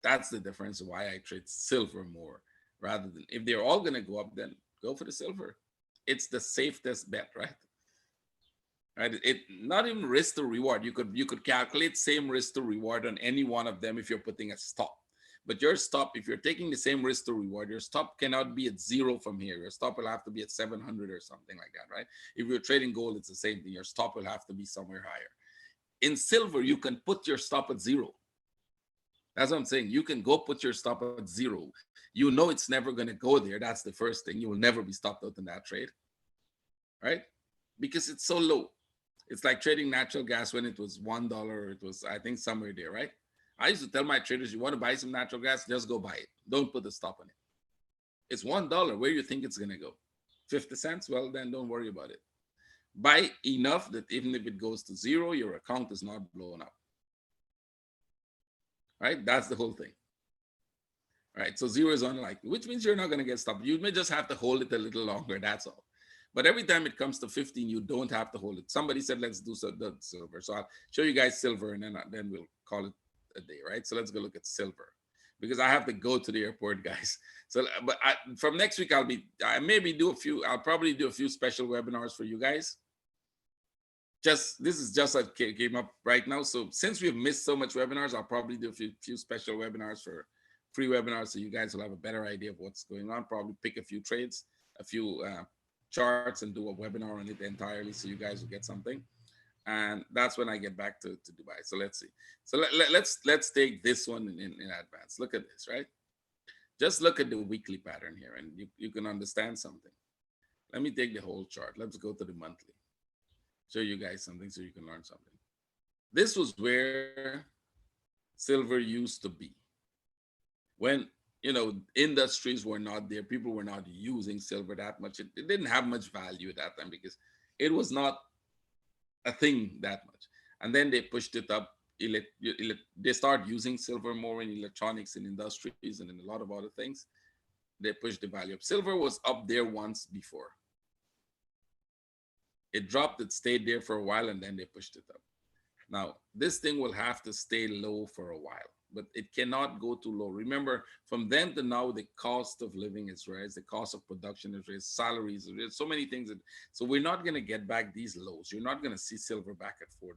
That's the difference why I trade silver more rather than if they're all going to go up, then go for the silver. It's the safest bet, right? Right? It not even risk to reward. You could calculate same risk to reward on any one of them if you're putting a stop. But your stop, if you're taking the same risk to reward, your stop cannot be at zero from here. Your stop will have to be at 700 or something like that, right? If you're trading gold, it's the same thing. Your stop will have to be somewhere higher. In silver, you can put your stop at zero. That's what I'm saying. You can go put your stop at zero. You know it's never going to go there. That's the first thing. You will never be stopped out in that trade, right? Because it's so low. It's like trading natural gas when it was $1. It was, I think, somewhere there, right? I used to tell my traders, you want to buy some natural gas, just go buy it. Don't put a stop on it. It's $1. Where do you think it's going to go? 50 cents? Well, then don't worry about it. Buy enough that even if it goes to zero, your account is not blown up. Right? That's the whole thing. Right? So zero is unlikely, which means you're not going to get stopped. You may just have to hold it a little longer. That's all. But every time it comes to 15, you don't have to hold it. Somebody said, let's do the silver. So I'll show you guys silver, and then we'll call it a day, right? So let's go look at silver, because I have to go to the airport, guys. So, but from next week, I'll probably do a few special webinars for you guys. This is just what came up right now. So since we've missed so much webinars, I'll probably do a few special webinars for free webinars, so you guys will have a better idea of what's going on. Probably pick a few trades, a few charts, and do a webinar on it entirely, so you guys will get something. And that's when I get back to Dubai. So let's see. So let's take this one in advance. Look at this, right? Just look at the weekly pattern here, and you can understand something. Let me take the whole chart. Let's go to the monthly. Show you guys something so you can learn something. This was where silver used to be. When, industries were not there, people were not using silver that much. It didn't have much value at that time because it was not a thing that much. And then they pushed it up. They start using silver more in electronics and industries and in a lot of other things. They pushed the value up. Silver was up there once before. It dropped, it stayed there for a while, and then they pushed it up. Now, this thing will have to stay low for a while, but it cannot go too low. Remember, from then to now, the cost of living is raised, the cost of production is raised, salaries, there's so many things. So we're not going to get back these lows. You're not going to see silver back at $4.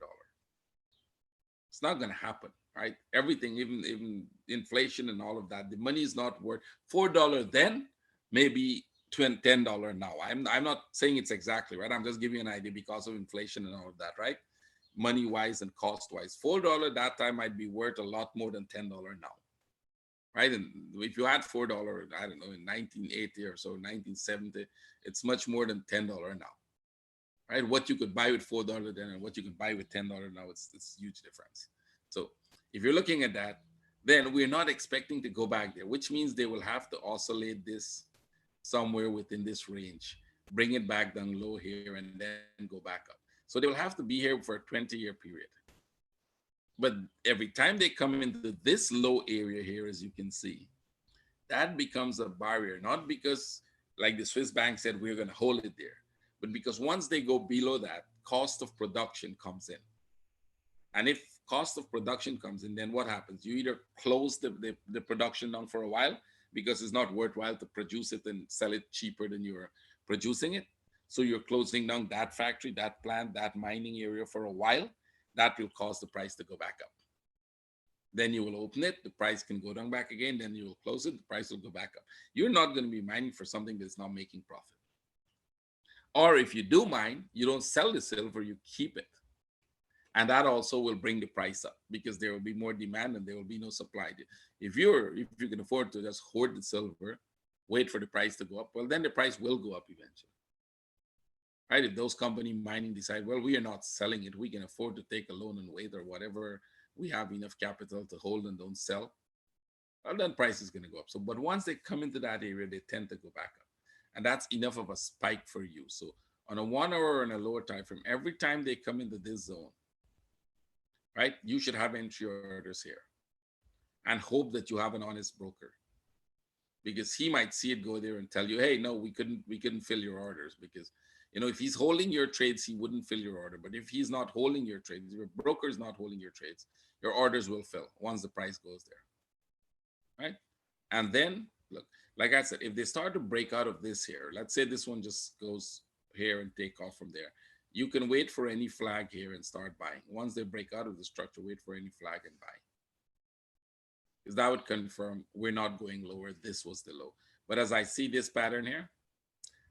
It's not going to happen, right? Everything, even inflation and all of that, the money is not worth $4 then, maybe $10 now. I'm not saying it's exactly right. I'm just giving you an idea because of inflation and all of that, right? Money wise and cost wise, $4 that time might be worth a lot more than $10 now, right? And if you had $4, I don't know, in 1980 or so, 1970, it's much more than $10 now, right? What you could buy with $4 then and what you can buy with $10 now, it's a huge difference. So if you're looking at that, then we're not expecting to go back there, which means they will have to oscillate this somewhere within this range, bring it back down low here, and then go back up. So they will have to be here for a 20-year period. But every time they come into this low area here, as you can see, that becomes a barrier, not because, like the Swiss bank said, we're going to hold it there, but because once they go below that, cost of production comes in. And if cost of production comes in, then what happens? You either close the production down for a while because it's not worthwhile to produce it and sell it cheaper than you're producing it. So you're closing down that factory, that plant, that mining area for a while. That will cause the price to go back up. Then you will open it, the price can go down back again, then you will close it, the price will go back up. You're not going to be mining for something that's not making profit. Or if you do mine, you don't sell the silver, you keep it. And that also will bring the price up because there will be more demand and there will be no supply. If you can afford to just hoard the silver, wait for the price to go up, well, then the price will go up eventually. Right? If those company mining decide, well, we are not selling it, we can afford to take a loan and wait or whatever we have enough capital to hold and don't sell, well, then price is going to go up. So, but once they come into that area, they tend to go back up. And that's enough of a spike for you. So on a 1 hour and a lower time frame, every time they come into this zone, right, you should have entry orders here and hope that you have an honest broker, because he might see it go there and tell you, hey, no, we couldn't fill your orders, because if he's holding your trades, he wouldn't fill your order. But if he's not holding your trades, your broker is not holding your trades, your orders will fill once the price goes there, right? And then look, like I said, if they start to break out of this here, let's say this one just goes here and take off from there, you can wait for any flag here and start buying. Once they break out of the structure, wait for any flag and buy, because that would confirm we're not going lower. This was the low. But as I see this pattern here,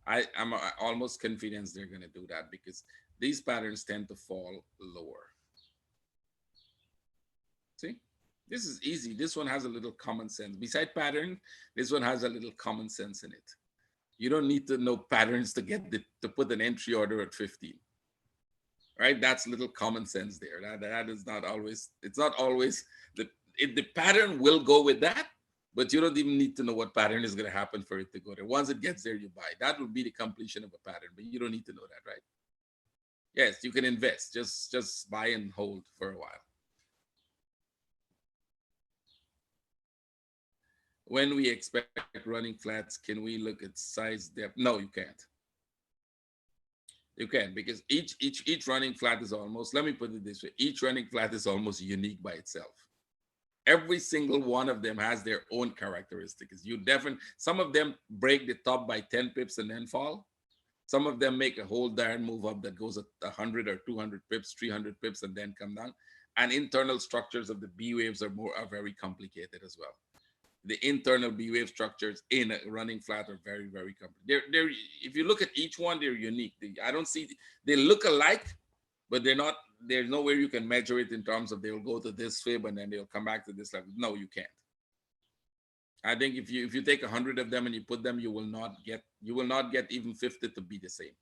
I'm almost confident they're going to do that, because these patterns tend to fall lower. See, this is easy. This one has a little common sense. Beside pattern, this one has a little common sense in it. You don't need to know patterns to to put an entry order at 15, right? That's little common sense there. That is not always. It's not always the pattern will go with that, but you don't even need to know what pattern is going to happen for it to go there. Once it gets there, you buy. That would be the completion of a pattern, but you don't need to know that, right? Yes, you can invest. Just buy and hold for a while. When we expect running flats, can we look at size depth? No, you can't. You can't, because each running flat is almost, let me put it this way, each running flat is almost unique by itself. Every single one of them has their own characteristics. Some of them break the top by 10 pips and then fall. Some of them make a whole darn move up that goes at 100 or 200 pips, 300 pips, and then come down. And internal structures of the B waves are very complicated as well. The internal B wave structures in a running flat are very, very complicated. If you look at each one, they're unique. They look alike, but they're not. There's nowhere you can measure it in terms of they'll go to this fib and then they'll come back to this level. No, you can't. I think if you take 100 of them and you put them, you will not get even 50 to be the same.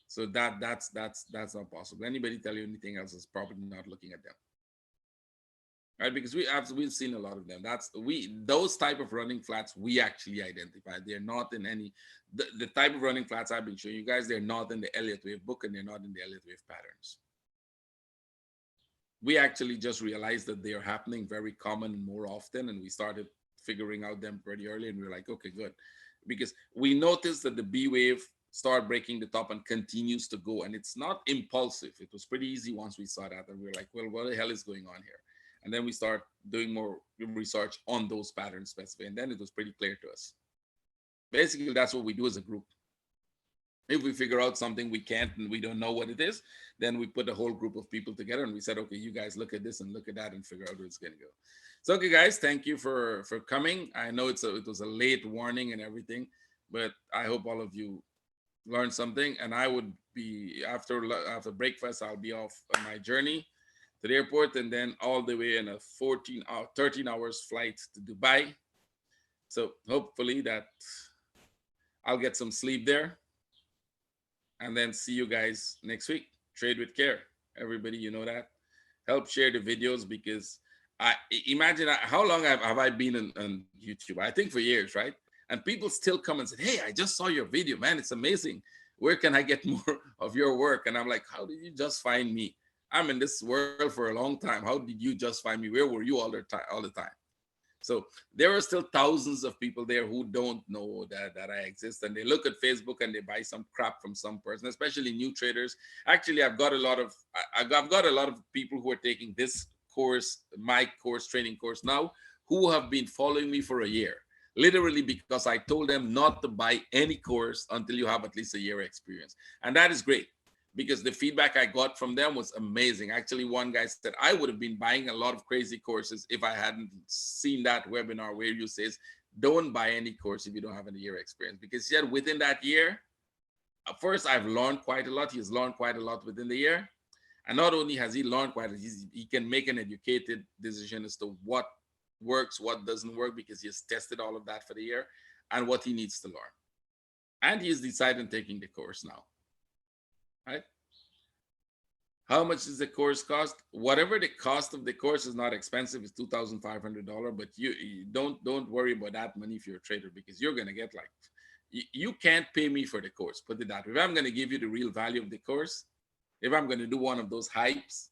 So that's not possible. Anybody tell you anything else is probably not looking at them, right? Because we've seen a lot of them. Those type of running flats we actually identify. They're not in any the type of running flats I've been showing you guys. They're not in the Elliott wave book, and they're not in the Elliott wave patterns. We actually just realized that they are happening very common and more often, and we started figuring out them pretty early, and we were like, okay, good, because we noticed that the B wave start breaking the top and continues to go, and it's not impulsive. It was pretty easy once we saw that, and we were like, well, what the hell is going on here? And then we start doing more research on those patterns specifically, and then it was pretty clear to us. Basically, that's what we do as a group. If we figure out something we can't and we don't know what it is, then we put a whole group of people together and we said, okay, you guys look at this and look at that and figure out where it's going to go. So, okay, guys, thank you for coming. I know it was a late warning and everything, but I hope all of you learned something. And I would be, after breakfast, I'll be off on my journey to the airport and then all the way in a 13 hours flight to Dubai. So hopefully that I'll get some sleep there. And then see you guys next week. Trade with care. Everybody, you know that. Help share the videos, because I imagine how long have I been on YouTube? I think for years, right? And people still come and say, hey, I just saw your video, man. It's amazing. Where can I get more of your work? And I'm like, how did you just find me? I'm in this world for a long time. How did you just find me? Where were you all the time? So there are still thousands of people there who don't know that I exist, and they look at Facebook and they buy some crap from some person, especially new traders. Actually, I've got a lot of people who are taking this course, my course, training course now, who have been following me for a year, literally because I told them not to buy any course until you have at least a year experience, and that is great. Because the feedback I got from them was amazing. Actually, one guy said, I would have been buying a lot of crazy courses if I hadn't seen that webinar where you says, don't buy any course if you don't have a year experience. Because he said within that year, first, I've learned quite a lot. He's learned quite a lot within the year. And not only has he learned quite a lot, he can make an educated decision as to what works, what doesn't work, because he has tested all of that for the year and what he needs to learn. And he has decided on taking the course now. Right? How much does the course cost? Whatever the cost of the course is not expensive. It's $2,500. But you don't worry about that money if you're a trader, because you're gonna get like, you can't pay me for the course. Put it that way. If I'm gonna give you the real value of the course, if I'm gonna do one of those hypes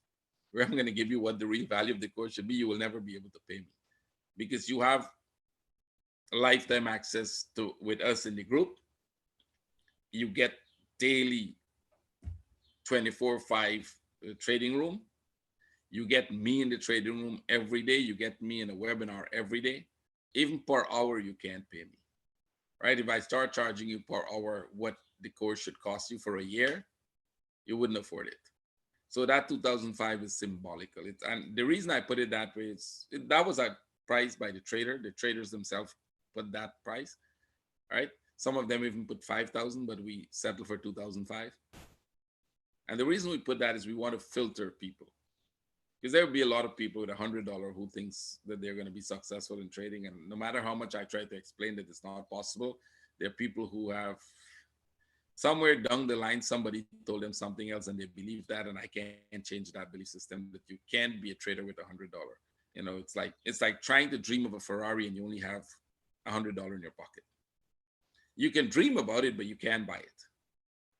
where I'm gonna give you what the real value of the course should be, you will never be able to pay me, because you have lifetime access to with us in the group. You get daily 24/5 trading room. You get me in the trading room every day. You get me in a webinar every day. Even per hour, you can't pay me, right? If I start charging you per hour what the course should cost you for a year, you wouldn't afford it. So that 2005 is symbolical. And the reason I put it that way is that was a price by the trader. The traders themselves put that price, right? Some of them even put 5,000, but we settled for 2005. And the reason we put that is we want to filter people, because there will be a lot of people with $100 who thinks that they're going to be successful in trading. And no matter how much I try to explain that it's not possible, there are people who have somewhere down the line, somebody told them something else and they believe that. And I can't change that belief system that you can't be a trader with $100. You know, it's like trying to dream of a Ferrari and you only have $100 in your pocket. You can dream about it, but you can't buy it.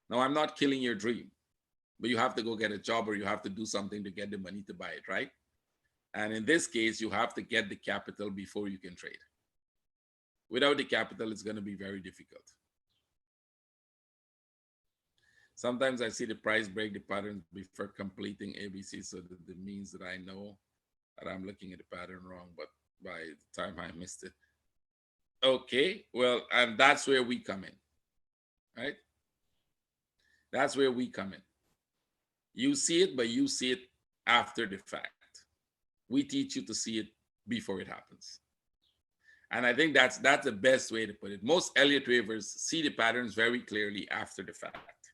Now, I'm not killing your dream, but you have to go get a job or you have to do something to get the money to buy it, right? And in this case, you have to get the capital before you can trade. Without the capital, it's going to be very difficult. Sometimes I see the price break the patterns before completing ABC, so that it means that I know that I'm looking at the pattern wrong, but by the time I missed it. Okay, well, and that's where we come in, right? That's where we come in. You see it, but you see it after the fact. We teach you to see it before it happens. And I think that's the best way to put it. Most Elliott wavers see the patterns very clearly after the fact.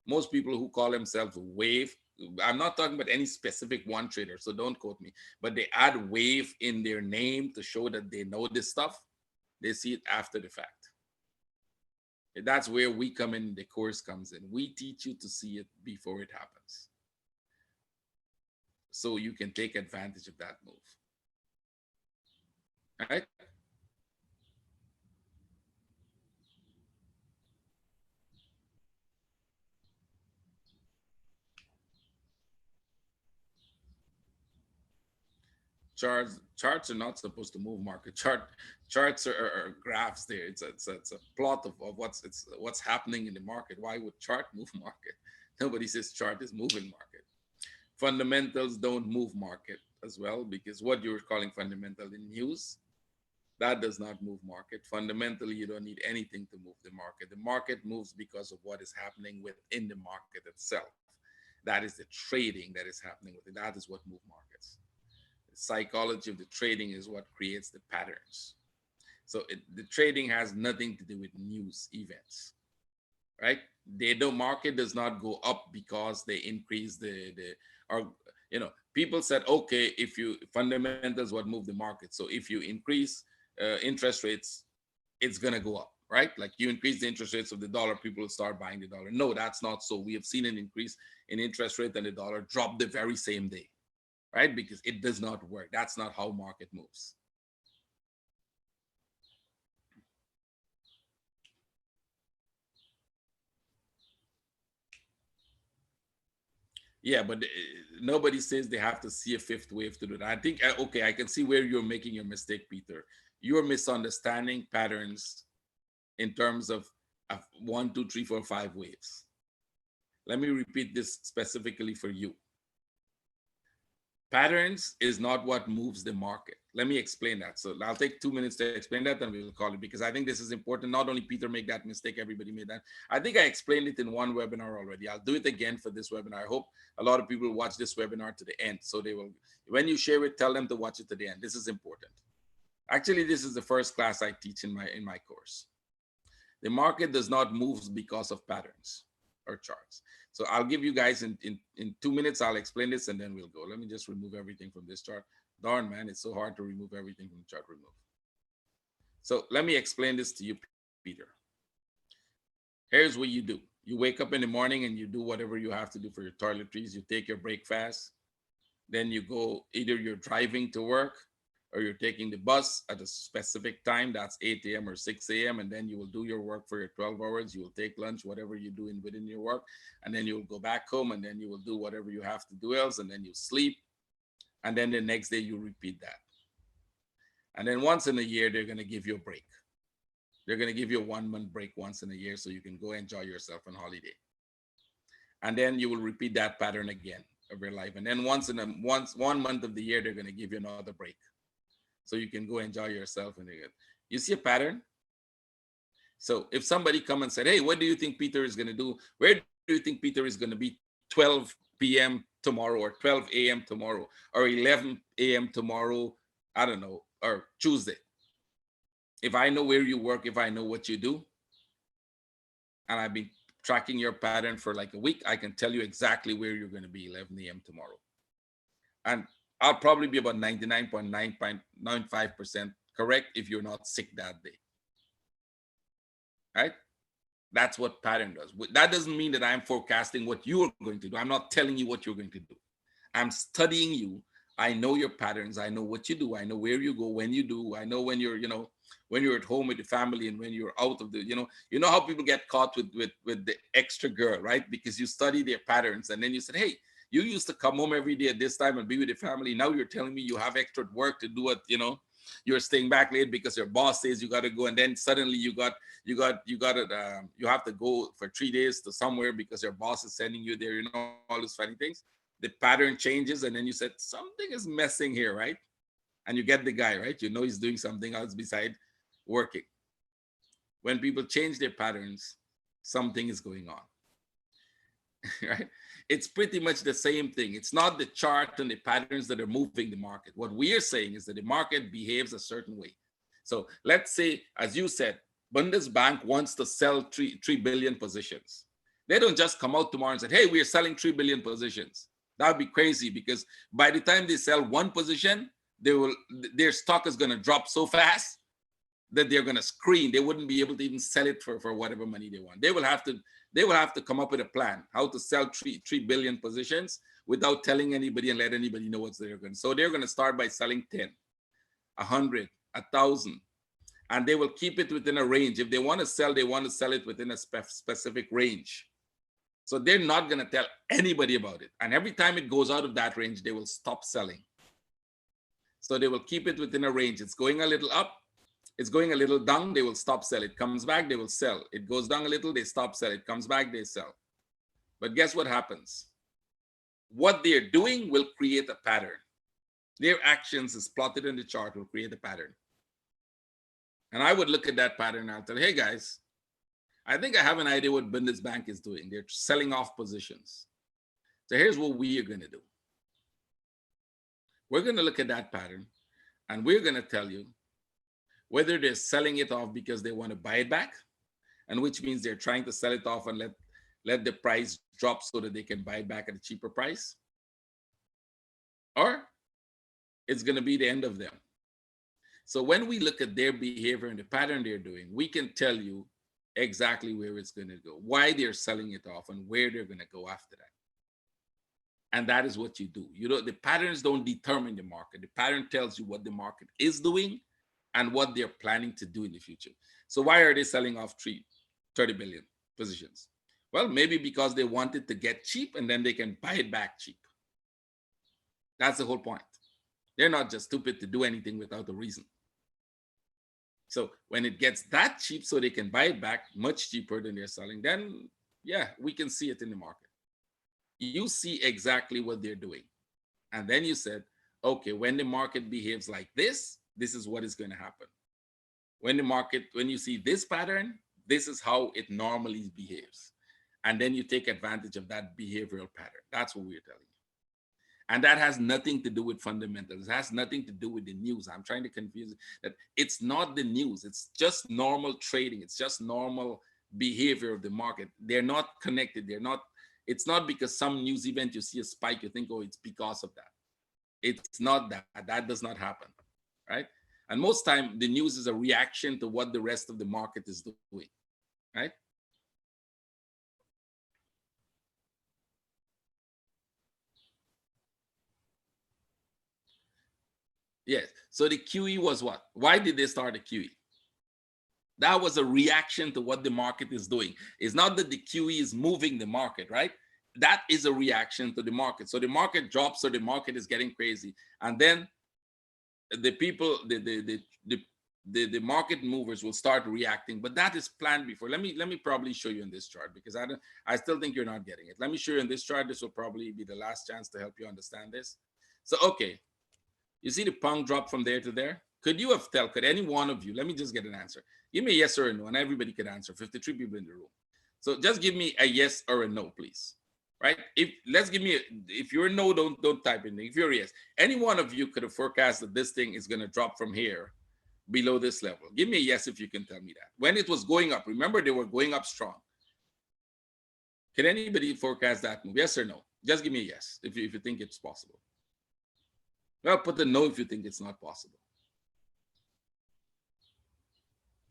Most people who call themselves wave, I'm not talking about any specific one trader, so don't quote me, but they add wave in their name to show that they know this stuff. They see it after the fact. That's where we come in, the course comes in. We teach you to see it before it happens, so you can take advantage of that move. All right? Charts are not supposed to move market. Charts are graphs there. It's a plot of what's happening in the market. Why would chart move market? Nobody says chart is moving market. Fundamentals don't move market as well, because what you're calling fundamental in news, that does not move market. Fundamentally, you don't need anything to move the market. The market moves because of what is happening within the market itself. That is the trading that is happening with it. That is what moves markets. The psychology of the trading is what creates the patterns. So the trading has nothing to do with news events, right? The market does not go up because they increase or people said, okay, if you fundamentals what move the market. So if you increase interest rates, it's gonna go up, right? Like you increase the interest rates of the dollar, people will start buying the dollar. No, that's not so. We have seen an increase in interest rate and the dollar drop the very same day, right? Because it does not work. That's not how market moves. Yeah, but nobody says they have to see a fifth wave to do that. I think, okay, I can see where you're making your mistake, Peter. You're misunderstanding patterns in terms of 1, 2, 3, 4, 5 waves. Let me repeat this specifically for you. Patterns is not what moves the market. Let me explain that. So I'll take 2 minutes to explain that and we'll call it, because I think this is important. Not only Peter made that mistake, everybody made that. I think I explained it in one webinar already. I'll do it again for this webinar. I hope a lot of people watch this webinar to the end. So they will, when you share it, tell them to watch it to the end. This is important. Actually, this is the first class I teach in my course. The market does not move because of patterns or charts. So I'll give you guys in 2 minutes, I'll explain this and then we'll go. Let me just remove everything from this chart. Darn, man, it's so hard to remove everything from the chart. Remove. So let me explain this to you, Peter. Here's what you do. You wake up in the morning and you do whatever you have to do for your toiletries. You take your breakfast. Then you go, either you're driving to work or you're taking the bus at a specific time. That's 8 a.m. or 6 a.m. And then you will do your work for your 12 hours. You will take lunch, whatever you do within your work. And then you'll go back home and then you will do whatever you have to do else. And then you sleep. And then the next day you repeat that. And then once in a year, they're going to give you a break. They're going to give you a 1 month break once in a year so you can go enjoy yourself on holiday. And then you will repeat that pattern again of your life. And then once 1 month of the year, they're going to give you another break so you can go enjoy yourself. And you see a pattern. So if somebody come and said, hey, what do you think Peter is going to do? Where do you think Peter is going to be 12 p.m. tomorrow or 12 a.m. tomorrow or 11 a.m. tomorrow? I don't know, or Tuesday. If I know where you work, if I know what you do, and I've been tracking your pattern for like a week, I can tell you exactly where you're going to be 11 a.m. tomorrow. And I'll probably be about 99.995% correct if you're not sick that day. Right? That's what pattern does. That doesn't mean that I'm forecasting what you're going to do. I'm not telling you what you're going to do. I'm studying you. I know your patterns. I know what you do. I know where you go, when you do. I know when you're, when you're at home with the family and when you're out of the, you know how people get caught with the extra girl, right? Because you study their patterns and then you said, hey, you used to come home every day at this time and be with the family. Now you're telling me you have extra work to do it, you're staying back late because your boss says you got to go. And then suddenly you have to go for 3 days to somewhere because your boss is sending you there, all those funny things. The pattern changes. And then you said, something is messing here, right? And you get the guy, right? He's doing something else beside working. When people change their patterns, something is going on, right? It's pretty much the same thing. It's not the chart and the patterns that are moving the market. What we are saying is that the market behaves a certain way. So let's say, as you said, Bundesbank wants to sell 3 billion positions. They don't just come out tomorrow and say, hey, we are selling 3 billion positions. That would be crazy, because by the time they sell one position, their stock is going to drop so fast that they're going to scream. They wouldn't be able to even sell it for whatever money they want. They will have to come up with a plan how to sell 3 billion positions without telling anybody and let anybody know what they're going to. So they're going to start by selling 10, 100, 1,000, and they will keep it within a range. If they want to sell, they want to sell it within a specific range. So they're not going to tell anybody about it. And every time it goes out of that range, they will stop selling. So they will keep it within a range. It's going a little up, it's going a little down, they will stop sell. It comes back, they will sell. It goes down a little, they stop sell. It comes back, they sell. But guess what happens? What they're doing will create a pattern. Their actions is plotted in the chart will create a pattern. And I would look at that pattern and I'll tell, hey guys, I think I have an idea what Bundesbank is doing. They're selling off positions. So here's what we are going to do. We're going to look at that pattern and we're going to tell you whether they're selling it off because they want to buy it back, and which means they're trying to sell it off and let the price drop so that they can buy it back at a cheaper price, or it's going to be the end of them. So when we look at their behavior and the pattern they're doing, we can tell you exactly where it's going to go, why they're selling it off, and where they're going to go after that. And that is what you do. The patterns don't determine the market. The pattern tells you what the market is doing and what they're planning to do in the future. So why are they selling off 30 billion positions? Well, maybe because they wanted to get cheap and then they can buy it back cheap. That's the whole point. They're not just stupid to do anything without a reason. So when it gets that cheap so they can buy it back much cheaper than they're selling, then yeah, we can see it in the market. You see exactly what they're doing. And then you said, okay, when the market behaves like this is what is going to happen. When you see this pattern, this is how it normally behaves. And then you take advantage of that behavioral pattern. That's what we're telling you. And that has nothing to do with fundamentals. It has nothing to do with the news. I'm trying to confuse it. That it's not the news. It's just normal trading. It's just normal behavior of the market. They're not connected. It's not because some news event you see a spike, you think, oh, it's because of that. It's not that. That does not happen, right? And most time, the news is a reaction to what the rest of the market is doing, right? Yes. So the QE was what? Why did they start a QE? That was a reaction to what the market is doing. It's not that the QE is moving the market, right? That is a reaction to the market. So the market drops, so the market is getting crazy. And then the people, the market movers will start reacting, but that is planned before. Let me probably show you in this chart, because I still think you're not getting it. Let me show you in this chart. This will probably be the last chance to help you understand this. So okay, you see the pound drop from there to there? Could any one of you, let me just get an answer. Give me a yes or a no, and everybody could answer. 53 people in the room. So just give me a yes or a no, please. Right? If you're a no, don't type in. If you're a yes, any one of you could have forecast that this thing is going to drop from here below this level. Give me a yes if you can tell me that. When it was going up, remember they were going up strong. Can anybody forecast that move? Yes or no? Just give me a yes if you think it's possible. Well, put a no if you think it's not possible.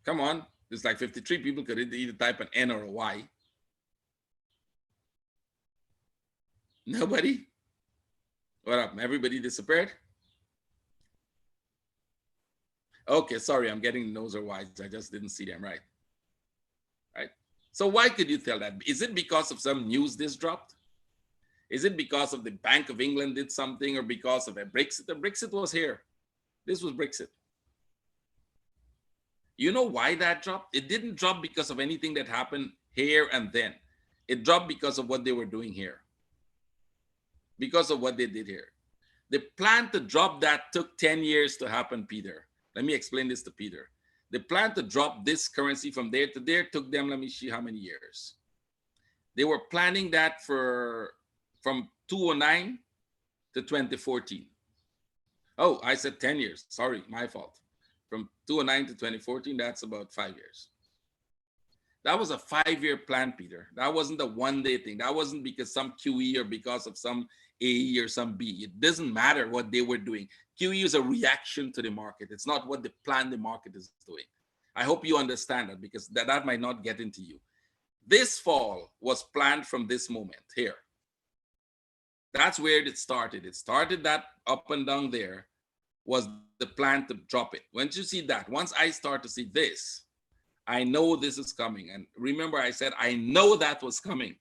Come on. There's like 53 people could either type an N or a Y. Nobody? What up? Everybody disappeared? Okay, sorry, I'm getting no's or Y's. I just didn't see them right. Right? So why could you tell that? Is it because of some news this dropped? Is it because of the Bank of England did something, or because of a Brexit? The Brexit was here. This was Brexit. You know why that dropped? It didn't drop because of anything that happened here and then. It dropped because of what they were doing here. Because of what they did here. The plan to drop that took 10 years to happen, Peter. Let me explain this to Peter. The plan to drop this currency from there to there took them, let me see how many years. They were planning that from 2009 to 2014. Oh, I said 10 years. Sorry, my fault. From 2009 to 2014, that's about 5 years. That was a 5-year plan, Peter. That wasn't a one-day thing. That wasn't because some QE or because of some AE or some B. It doesn't matter what they were doing. QE is a reaction to the market. It's not what the plan the market is doing. I hope you understand that, because that might not get into you. This fall was planned from this moment here. That's where it started. It started that up and down there was the plan to drop it. Once you see that, once I start to see this, I know this is coming. And remember, I said, I know that was coming.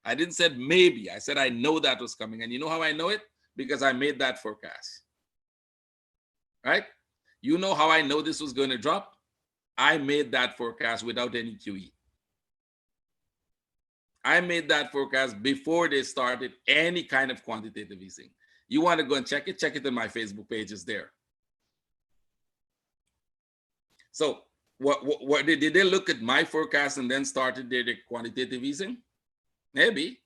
I didn't say maybe. I said, I know that was coming. And you know how I know it? Because I made that forecast. Right? You know how I know this was going to drop? I made that forecast without any QE. I made that forecast before they started any kind of quantitative easing. You want to go and check it on my Facebook page. It's there. So what did they look at my forecast and then started their quantitative easing? Maybe.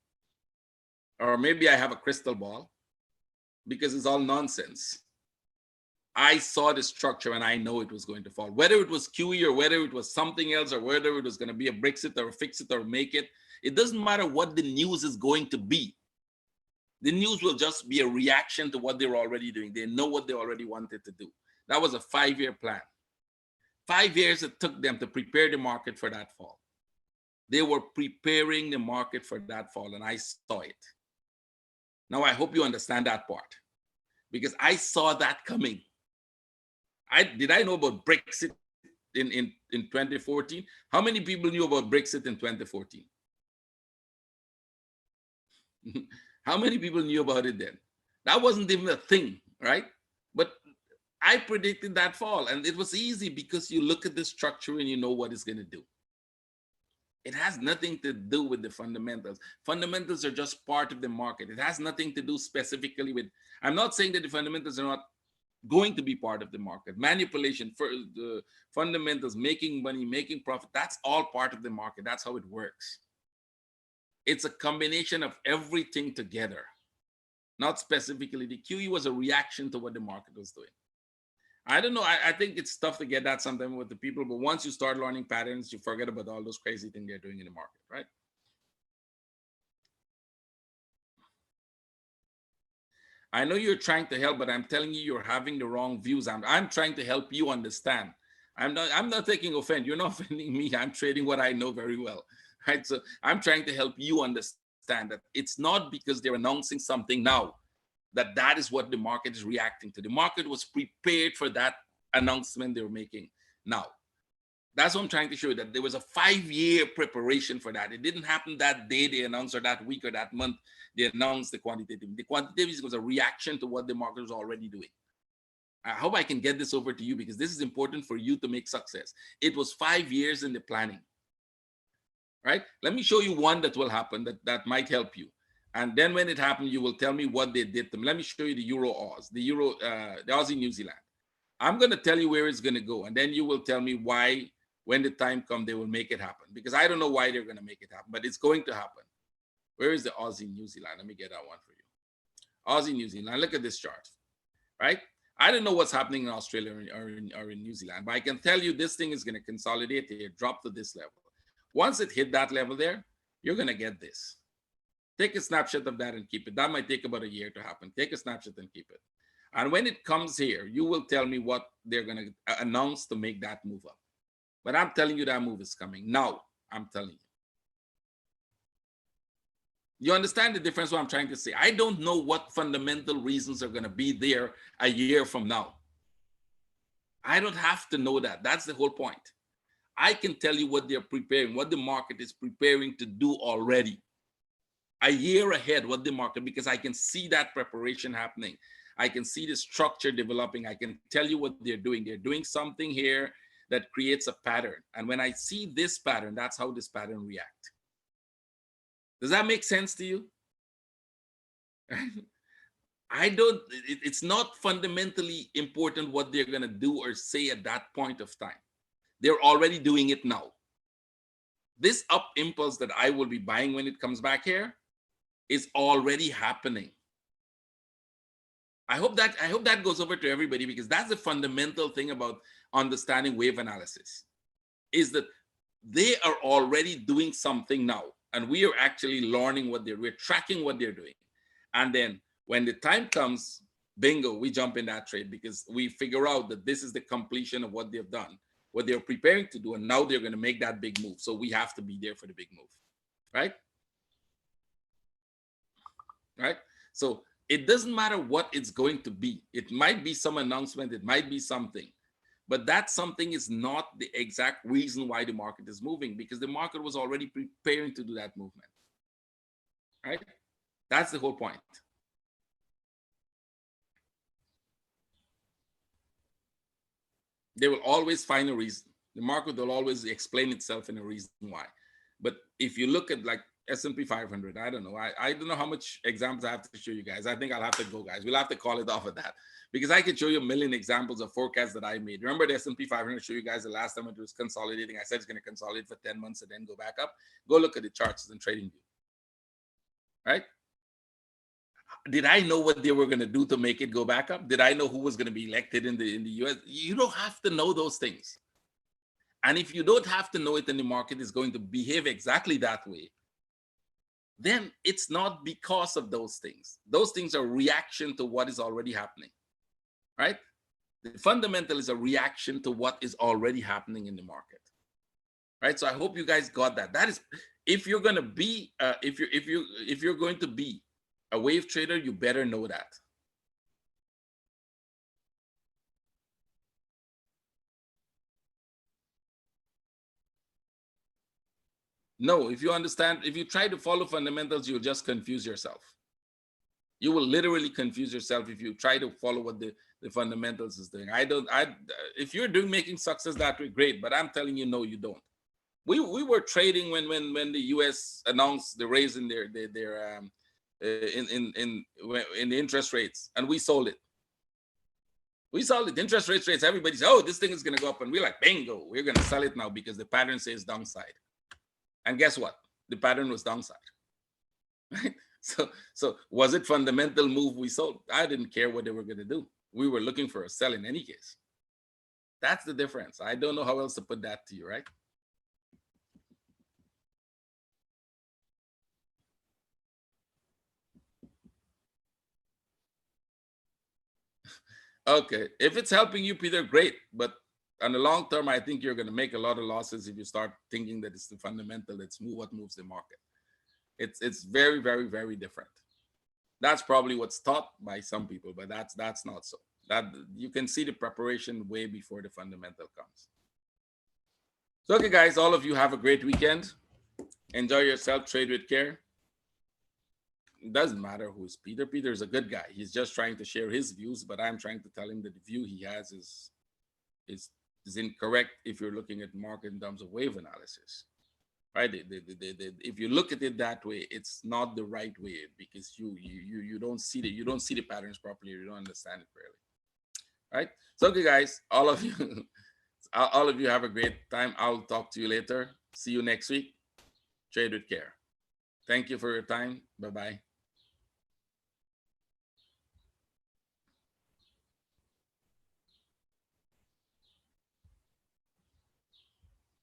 Or maybe I have a crystal ball, because it's all nonsense. I saw the structure and I know it was going to fall. Whether it was QE or whether it was something else, or whether it was going to be a Brexit or a fix it or make it, it doesn't matter what the news is going to be. The news will just be a reaction to what they're already doing. They know what they already wanted to do. That was a 5-year plan. 5 years it took them to prepare the market for that fall. They were preparing the market for that fall, and I saw it. Now, I hope you understand that part, because I saw that coming. Did I know about Brexit in 2014? How many people knew about Brexit in 2014? How many people knew about it then? That wasn't even a thing, right? But I predicted that fall, and it was easy because you look at the structure and you know what it's going to do. It has nothing to do with the fundamentals. Fundamentals are just part of the market. It has nothing to do specifically with, I'm not saying that the fundamentals are not going to be part of the market. Manipulation, for the fundamentals, making money, making profit, that's all part of the market. That's how it works. It's a combination of everything together, not specifically. The QE was a reaction to what the market was doing. I don't know. I think it's tough to get that sometimes with the people, but once you start learning patterns, you forget about all those crazy things they're doing in the market, right? I know you're trying to help, but I'm telling you, you're having the wrong views. I'm trying to help you understand. I'm not taking offense. You're not offending me. I'm trading what I know very well, right? So I'm trying to help you understand that it's not because they're announcing something now that is what the market is reacting to. The market was prepared for that announcement they were making. Now, that's what I'm trying to show you, that there was a 5-year preparation for that. It didn't happen that day they announced, or that week, or that month they announced the quantitative. The quantitative was a reaction to what the market was already doing. I hope I can get this over to you, because this is important for you to make success. It was 5 years in the planning, right? Let me show you one that will happen that might help you. And then when it happened, you will tell me what they did to them. Let me show you the Euro Oz, the Aussie New Zealand. I'm going to tell you where it's going to go, and then you will tell me why, when the time comes, they will make it happen. Because I don't know why they're going to make it happen, but it's going to happen. Where is the Aussie New Zealand? Let me get that one for you. Aussie New Zealand. Look at this chart, right? I don't know what's happening in Australia or in New Zealand, but I can tell you this thing is going to consolidate here, drop to this level. Once it hit that level there, you're going to get this. Take a snapshot of that and keep it. That might take about a year to happen. Take a snapshot and keep it. And when it comes here, you will tell me what they're going to announce to make that move up. But I'm telling you that move is coming. Now, I'm telling you. You understand the difference what I'm trying to say? I don't know what fundamental reasons are going to be there a year from now. I don't have to know that. That's the whole point. I can tell you what they're preparing, what the market is preparing to do already. A year ahead, what the market, because I can see that preparation happening. I can see the structure developing. I can tell you what they're doing. They're doing something here that creates a pattern. And when I see this pattern, that's how this pattern reacts. Does that make sense to you? It's not fundamentally important what they're going to do or say at that point of time. They're already doing it now. This up impulse that I will be buying when it comes back here is already happening. I hope that goes over to everybody, because that's the fundamental thing about understanding wave analysis, is that they are already doing something now, and we are actually learning we're tracking what they're doing. And then when the time comes, bingo, we jump in that trade, because we figure out that this is the completion of what they've done, what they're preparing to do, and now they're going to make that big move. So we have to be there for the big move, right? Right? So it doesn't matter what it's going to be. It might be some announcement, it might be something, but that something is not the exact reason why the market is moving, because the market was already preparing to do that movement, right? That's the whole point. They will always find a reason. The market will always explain itself in a reason why. But if you look at like S&P 500, I don't know. I don't know how much examples I have to show you guys. I think I'll have to go, guys. We'll have to call it off of that, because I could show you a million examples of forecasts that I made. Remember the S&P 500 show you guys the last time it was consolidating. I said it's going to consolidate for 10 months and then go back up. Go look at the charts in TradingView, right? Did I know what they were going to do to make it go back up? Did I know who was going to be elected in the US? You don't have to know those things. And if you don't have to know it, and the market is going to behave exactly that way, then it's not because of those things. Those things are reaction to what is already happening, right? The fundamental is a reaction to what is already happening in the market, right? So I hope you guys got that. That is, if you're going to be, if you're going to be a wave trader, you better know that. No, if you understand, if you try to follow fundamentals, you'll just confuse yourself. You will literally confuse yourself if you try to follow what the fundamentals is doing. If you're making success that way, great, but I'm telling you, no, you don't. We were trading when the US announced the raise in their in the interest rates, and we sold it. We sold it. Interest rates, everybody said, oh, this thing is going to go up, and we're like, bingo, we're going to sell it now because the pattern says downside. And guess what? The pattern was downside. Right? So was it fundamental move we sold? I didn't care what they were going to do. We were looking for a sell in any case. That's the difference. I don't know how else to put that to you, right? Okay. If it's helping you, Peter, great. But on the long term, I think you're going to make a lot of losses if you start thinking that it's the fundamental, what moves the market. It's very, very, very different. That's probably what's taught by some people, but that's not so. That you can see the preparation way before the fundamental comes. So, okay, guys, all of you have a great weekend. Enjoy yourself. Trade with care. It doesn't matter who's Peter. Peter is a good guy. He's just trying to share his views, but I'm trying to tell him that the view he has is is incorrect if you're looking at market in terms of wave analysis. Right? If you look at it that way, it's not the right way because you don't see the patterns properly. You don't understand it clearly. Right? So, okay, guys, all of you, all of you have a great time. I'll talk to you later. See you next week. Trade with care. Thank you for your time. Bye bye.